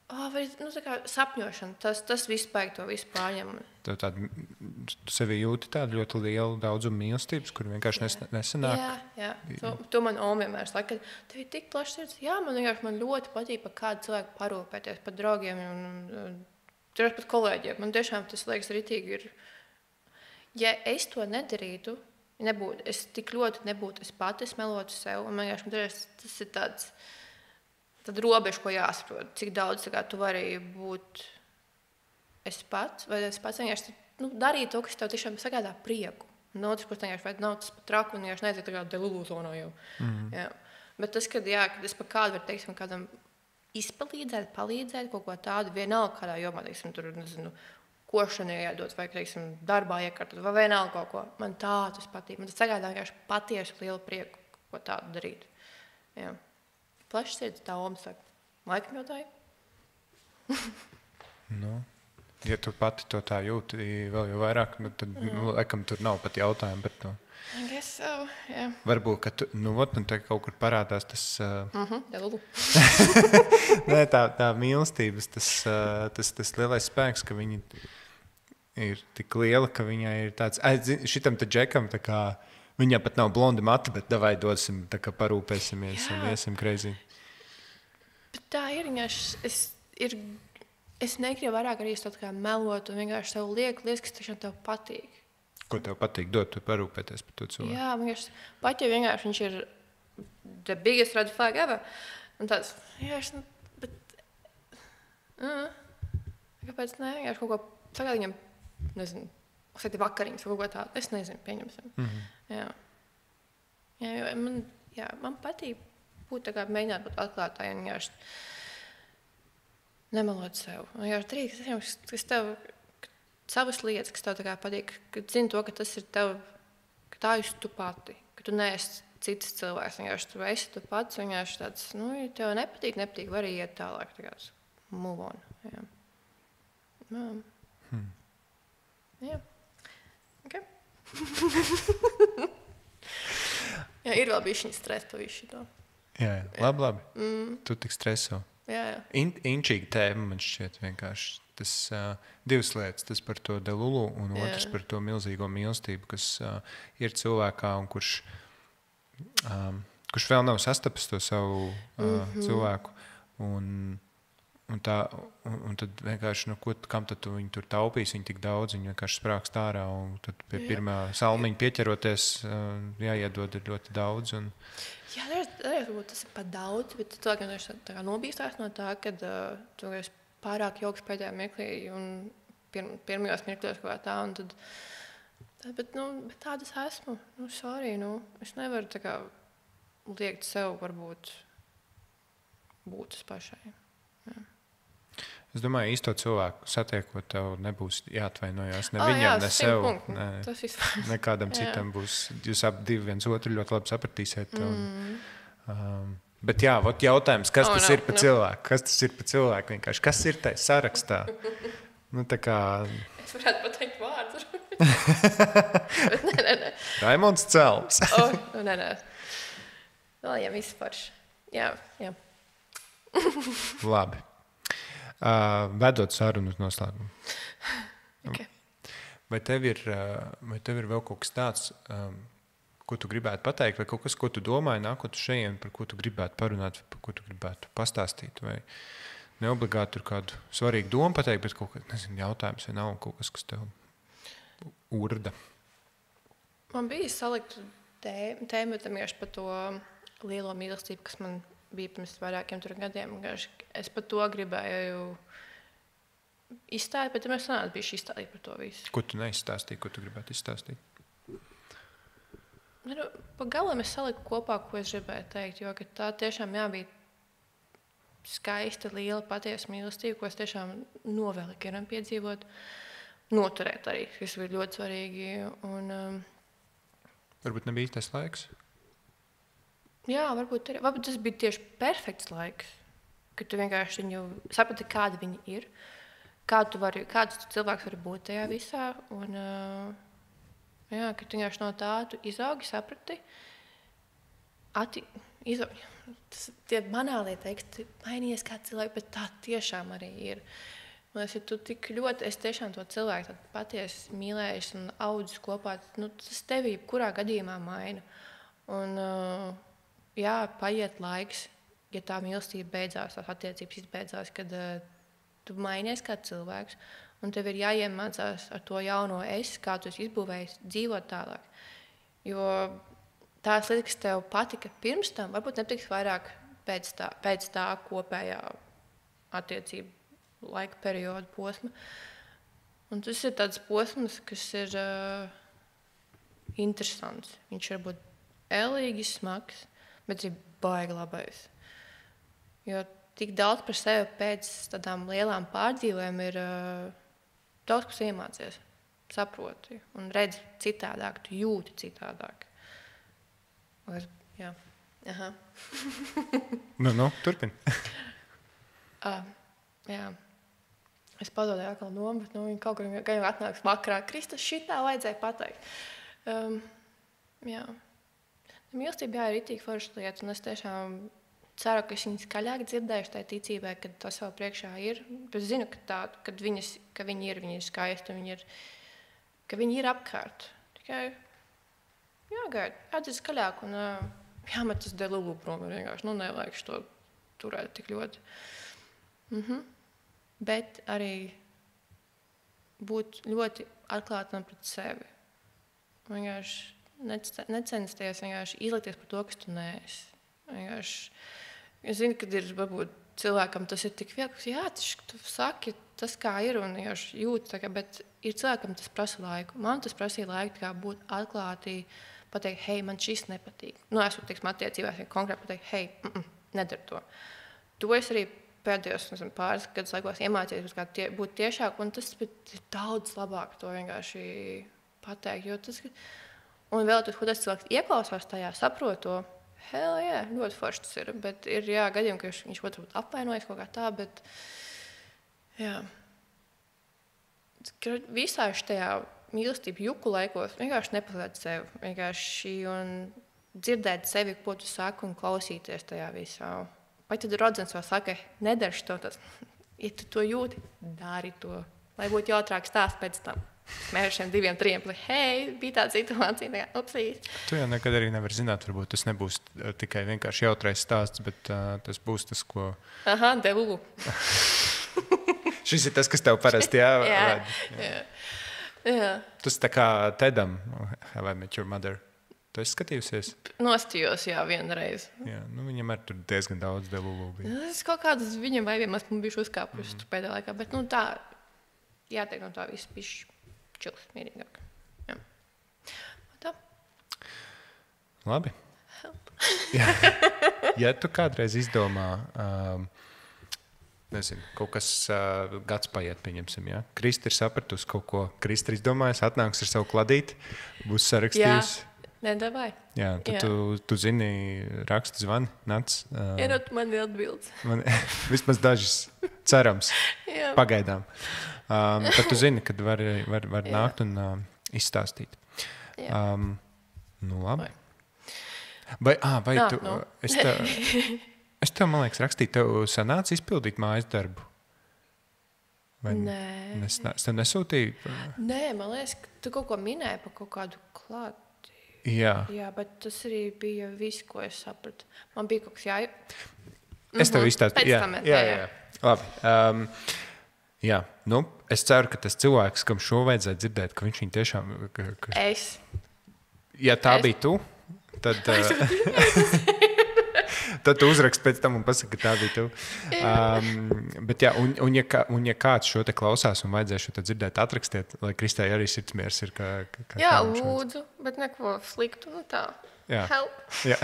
tā kā sapņošana, tas viss paik to visu pārņem. Tu sevi jūti tādu ļoti lielu daudzumu mīlestības, kur vienkārši nesanāk? Jā. To man vienmēr saka, ka tev ir tik plašs sirds. Jā, man ļoti patīk par kādu cilvēku parūpēties, par draugiem un pat kolēģiem. Man tiešām tas liekas ritīgi ir. Ja es to nedarītu, es tik ļoti nebūtu es pati, es melotu sev. Un man tas ir tāds robeža, ko jāsaprot. Cik daudz tu vari būt es pats, vai es pats vienkārši darīt to, kas tev tiešām sagādā prieku. No otras puses, vienkārši nav tas pat traku un vienkārši neaiziet tā kā delulu zonā jau. Jā. Bet tas, kad es par kādu varu, teiksim, kādam palīdzēt kaut ko tādu, vienalga kādā jomā, teiksim, tur, nezinu, košanai jādod, vai, teiksim, darbā iekārtot, vai vienalga kaut ko. Man tas patīk. Man tas sagādā vienkārši patiesu lielu prieku, ko tādu darīt. Jā. Plašs sirds, tā Oma saka. Laikam jau tā ir. Ja tu pati to tā jūti vēl jau vairāk, tad, laikam, tur nav pat jautājumu par to. I guess so, jā. Varbūt, ka tu, te kaut kur parādās tas... Delulu. Nē, tā mīlestības, tas lielais spēks, ka viņi ir tik liela, ka viņai ir tāds... Šitam te džekam, tā kā... Viņam pat nav blondi mati, bet davai dosim, tā kā parūpēsimies un iesim crazy. Bet tā ir, es negribu vairāk arī tā kā melot un vienkārši tev liekas, kas tiešām tev patīk. Ko tev patīk dot, tu parūpēties par to cilvēku? Jā, vienkārši, pat ja vienkārši viņš ir the biggest red flag ever, un tāds, vienkārši, bet, kāpēc ne, vienkārši kaut ko sagād viņam, nezinu, sēti vakariņas vai kaut ko tādu. Es nezinu, pieņemsim. Jā, man patīk būt tā kā mēģināt būt atklātāji un vienkārši nemelot sev. Vienkārši darīt, kas tev, savas lietas, kas tev tā kā patīk, ka zini to, ka tas ir tev, ka tā esi tu pati, ka tu neesi cits cilvēks. Vienkārši tu esi tu pats, vienkārši tāds, ja tev nepatīk, var arī iet tālāk, tā kā move on. Jā. Jā. Okay. Jā, ir vēl bišķiņ stress pa visu to. Jā. Labi. Tu tik streso. Jā. Inčīga tēma man šķiet vienkārši. Tas divas lietas. Tas par to Delulu un otrs par to milzīgo mīlestību, kas ir cilvēkā un kurš vēl nav sastapis to savu cilvēku. Un tad vienkārši, kam tad tu viņu tur taupīs, viņi tik daudz, viņi vienkārši sprākst ārā, un tad pie pirmā salmiņa pieķeroties, jāiedod ir ļoti daudz. Jā, varbūt tas ir pat daudz, bet cilvēkiem tā kā nobīstās no tā, kad tu esi pārāk jauks pēdējā mirklī un pirmajos mirkļos kaut kā tā, un tad, bet tādas esmu, sorry, es nevaru tā kā liekt sev varbūt būt uz pašai. Jā. Es domāju, īsto cilvēku satiekot, tev nebūs jāatvainojās ne viņam, ne sev. Ne kādam citam būs. Jūs abi viens otru ļoti labi sapratīsiet. Bet jā, jautājums, kas tas ir pa cilvēku? Kas tas ir pa cilvēku vienkārši? Kas ir tajā sarakstā? Tā kā... Es varētu pateikt vārdu. Bet nē. Raimonds Celms. Nē. Vēl jā, viss parši. Jā. Labi. Vedot sarunu uz noslēgumu. Okay. Vai tev ir vēl kaut kas tāds, ko tu gribētu pateikt, vai kaut kas, ko tu domāji nākot šajien, par ko tu gribētu parunāt, par ko tu gribētu pastāstīt, vai neobligāti tur kādu svarīgu domu pateikt, bet kaut kas, jautājums vai nav kaut kas, kas tev urda? Man bija salikt tēmu par to lielo mīlestību, kas man bija pirms vairākiem gadiem. Es par to gribēju izstāstīt, bet mēs sanāca bijuši izstāstīt par to visu. Ko tu neizstāstīji, ko tu gribētu izstāstīt? Pa galam es saliku kopā, ko es gribēju teikt, jo tā tiešām bija skaista, liela, patiesa mīlestība, ko es tiešām novēlu ikvienam piedzīvot, noturēt arī, kas bija ļoti svarīgi. Varbūt nebija tas laiks? Jā, varbūt tas bija tieši perfekts laiks, kad tu vienkārši viņu saprati, kāda viņa ir, kāds cilvēks var būt tajā visā. Un, kad tu vienkārši no tā tu izaugi, saprati, tie banālie teksti mainījies kā cilvēki, bet tā tiešām arī ir. Ja tu tik ļoti, es tiešām to cilvēku patiesi mīlējis un audzis kopā, tas tevi kurā gadījumā maina. Un, jā, paiet laiks, ja tā mīlestība beidzās, tās attiecības izbeidzās, kad tu mainies kā cilvēks, un tev ir jāiemācās ar to jauno kā tu esi izbūvējis, dzīvot tālāk. Jo tās lietas, kas tev patika pirms tam, varbūt nepatiks vairāk pēc tā kopējā attiecību laika perioda posma. Un tas ir tāds posms, kas ir interesants. Viņš var būt ellīgi smags, bet ir baigi labais. Jo tik daudz par sevi pēc tādām lielām pārdzīvēm ir daudz, kas iemācies, saproti un redzi citādāk, tu jūti citādāk. Jā. Aha. Turpin. Jā. Es pazaudēju atkal domu, bet viņa kaut kur jau atnāks vakarā. Kristus, šitā vajadzēja pateikt. Jā. Mīlestība ir ritīgi forša lieta, un es tiešām ceru, ka es viņu skaļāk dzirdēšu tajā ticībā, kad tas vēl priekšā ir. Es zinu, ka viņi ir skaisti, ka viņi ir apkārt. Tikai jāgaida, jādzird skaļāk un jāmet tas Delulu prom. Vienkārši nevajag to turēt tik ļoti. Bet arī būt ļoti atklātam pret sevi. Vienkārši necensties vienkārši izlikties par to, kas tu neesi. Es zinu, kad ir varbūt cilvēkam tas ir tik viegli, jā, tu saki tas, kā ir, un jūt, bet ir cilvēkam tas prasa laiku. Man tas prasīja laiku kā būt atklātī, pateikt, hei, man šis nepatīk. Es varu attiecībās konkrēti pateikt, hei, nedara to. To es arī pēdējos pāris gadus laikos iemācījos būt tiešāk, un tas ir daudz labāk to vienkārši pateikt. Jo tas, un vēl tas, ko tas cilvēks ieklausās tajā, saprot to, hell, jā, ļoti forši tas ir. Bet ir gadījumi, ka viņš varbūt apvainojas kaut kā tā, bet jā. visā šajā mīlestību juku laikos vienkārši nepaslēdz sevi. Vienkārši un dzirdēt sevi, ko tu saki, un klausīties tajā visā. Vai tad Rodzens vēl saka, nedarši to, tas, ja tu to jūti, dari to. Lai būtu jautrāk stāst pēc tam. Mēs ar šiem 2, 3, hei, bija tāda situācija, tā kā, upsīs. Tu jau nekad arī nevar zināt, varbūt tas nebūs tikai vienkārši jautrais stāsts, bet tas būs tas, ko... Aha, delulu. Šis ir tas, kas tev parasti jāved. Jā. Tas tā kā Tedam, Have I Met Your Mother. Tu esi skatījusies? Nostījos, jā, vienreiz. Jā, viņam arī tur diezgan daudz delulu bija. Es kaut kādas viņam vaiviem esmu bijuši uzkāpuši pēdējā laikā, bet tā, jāteikt no tā viss bišķi čils, mierīgāk. Jā. Tā. Labi. Ja tu kādreiz izdomā, nezinu, kaut kas gads paiet, pieņemsim, ja? Krista ir sapratusi kaut ko. Krista ir izdomājusi, atnāks ar savu kladīti, būs sarakstījusi. Nedavai. Jā, tad tu zini, raksti zvani, nāc. Ierot man atbildes. Vismaz dažas, cerams, Jā. pagaidām. Tad tu zini, kad var nākt un izstāstīt. Nu, labi. Vai tu... Nu. Es tev, man liekas, rakstīju, tev sanāca izpildīt mājas darbu? Vai Nē. Es tev nesūtīju? Nē, man liekas, ka tu kaut ko minēji par kaut kādu klāti. Jā. Jā, bet tas arī bija viss, ko es sapratu. Man bija kaut kas Es tev izstāstīju. Pēc tam Jā. Labi. Jā, nu, es ceru, ka tas cilvēks, kam šo vajadzēja dzirdēt, ka viņš viņu tiešām... Es. Ja tā bija tu, tad... Tad tu uzraksti pēc tam un pasaki, ka tā bija tu. Bet jā, un ja kāds šo te klausās un vajadzēja šo te dzirdēt, atrakstiet, lai Kristai arī sirdsmiers ir, ka Jā, lūdzu, bet neko sliktu, nu tā. Jā. Help. Jā.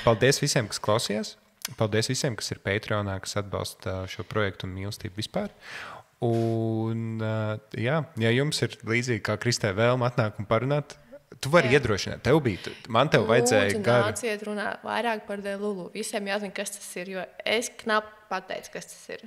Paldies visiem, kas klausījās. Paldies visiem, kas ir Patreonā, kas atbalsta šo projektu un mīlestību vispār. Un jā, ja jums ir līdzīgi kā Kristai vēlme atnāk un parunāt, tu vari iedrošināt. Man tev vajadzēja garu. Nāciet runāt vairāk par delulu. Visiem jāzina, kas tas ir, jo es knapi pateicu, kas tas ir.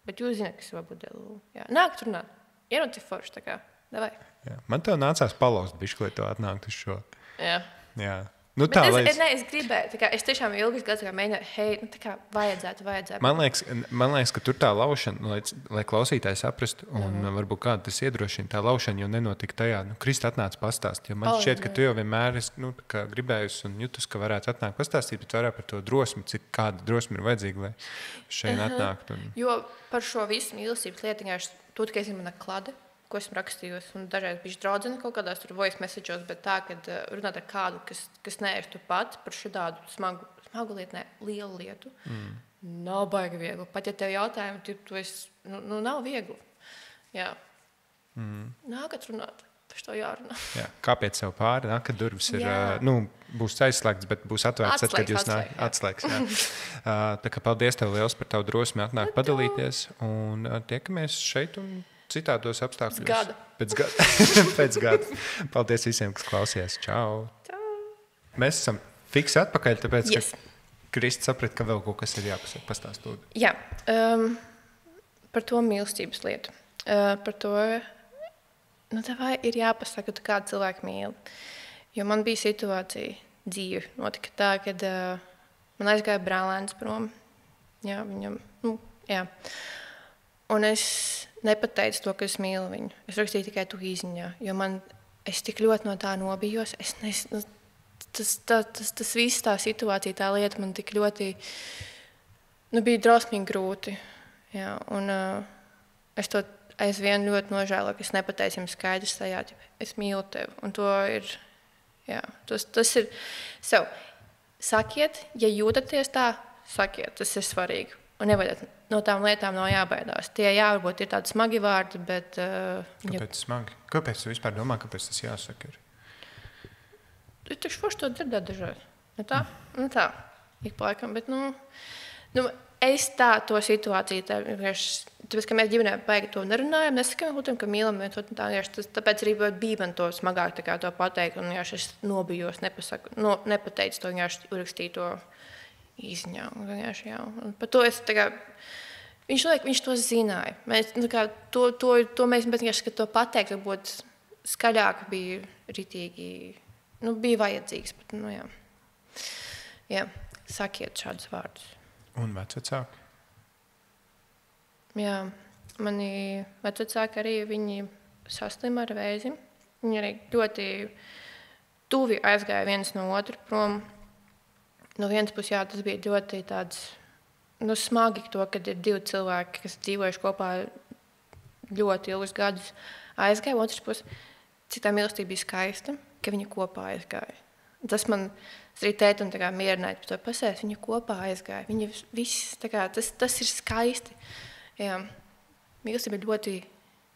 Bet jūs zināt, kas var būt delulu. Jā. Nākt runāt. Ienoti forši, tā kā. Davai. Jā. Man tev nācās palauzt bišķi, lai tu atnāktu uz šo. Jā. Nu, tā, es gribēju, es tiešām ilgas gadus mēģināju, hei, nu, tā kā vajadzētu. Man liekas, ka tur tā laušana, lai klausītāji saprastu, un varbūt kādu tas iedrošina, tā laušana jau nenotika tajā, Krista atnāca pastāst, jo man šķiet, ka tu jau vienmēr esi gribējusi un jutus, ka varētu atnākt pastāstīt, bet vairāk par to drosmi, cik kāda drosmi ir vajadzīga, lai šeit atnākt. Jo par šo visu mīlestības lietiņā, tu tikai zini mana klade, ko esmu rakstījusi, un dažreiz bijuši draudzeni kaut kādās tur voice message'os, bet tā, kad runāt ar kādu, kas neesi tu pats par šādu smagu lietu, lielu lietu, nav baigi viegli. Pat ja tev jautājumi, tu esi, nav viegli. Jā. Nākat runāt, par to jārunā. Jā, kāpēc sev pāri, kad durvis ir, būs aizslēgts, bet būs atvērts, kad jūs nāk atslēgs. Tā kā paldies tev liels par tavu drosmi atnākt padalīties, un tiekamies šeit un citādos apstākļos. Pēc gada. Paldies visiem, kas klausījās. Čau. Mēs esam fiksi atpakaļ, tāpēc, ka Krista saprata, ka vēl kaut kas ir jāpasaka. Pastāst, lūdzu. Jā. Par to mīlestības lietu. Par to, tev ir jāpasaka, ka tu kādu cilvēku mīli. Jo man bija situācija dzīve. Notika tā, kad man aizgāja brālēns prom. Jā, viņam, Un es nepateicu to, ka es mīlu viņu. Es rakstīju tikai tu īziņā, jo es tik ļoti no tā nobijos. Tas viss, tā situācija, tā lieta man tik ļoti, bija drausmīgi grūti. Jā, un es to aizvien ļoti nožēloju, ka es nepateicu jums skaidrs tajā, es mīlu tevi. Un to ir, tas ir sev. Sakiet, ja jūtaties tā, sakiet, tas ir svarīgi. Un nevajadzētu no tām lietām nav jābaidās. Tie varbūt ir tādi smagi vārdi, bet... Kāpēc smagi? Kāpēc tu vispār domā, kāpēc tas jāsaka ir? Tu taču forši to dzirdēt dažreiz. Nu tā, ik pa laikam, bet es tā to situāciju, tāpēc, ka mēs ģimenē baigi to nerunājam, nesakām, ka mīlam viens otru tā, tāpēc arī bija man to smagāk to pateikt, un es nobijos, nepateicu to, urakstīju to īziņā. Un par to es Viņš to zināja. Mēs, to mēs vienkārši, ka to pateikt, varbūt skaļāk bija ritīgi, bija vajadzīgs. Bet, jā, sakiet šādus vārdus. Un vecvecāki? Jā, mani vecvecāki arī viņi saslima ar vēzi. Viņi arī ļoti tuvi aizgāja viens no otru prom. No vienas puses, jā, tas bija ļoti tāds, smagi to, kad ir divi cilvēki, kas dzīvojuši kopā ļoti ilgus gadus, aizgāja. Otrs puses, cik tā mīlestība bija skaista, ka viņi kopā aizgāja. Tas man arī tēti un mierināja par to pasēs, viņi kopā aizgāja. Viņi viss, tas ir skaisti. Jā, mīlestība ir ļoti,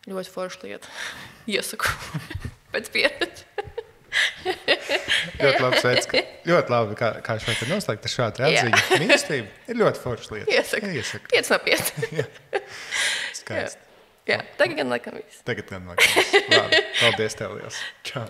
ļoti forša lieta. Iesaku pēc pieredzes. Ļoti labi sveic, ļoti labi, kā šeit ir noslēgta šāda atziņa. Mīlestība ir ļoti forša lieta. Iesaku. 5 no 5. Skaisti. Jā, tagad gan laikam viss. Labi, paldies tev liels. Čau.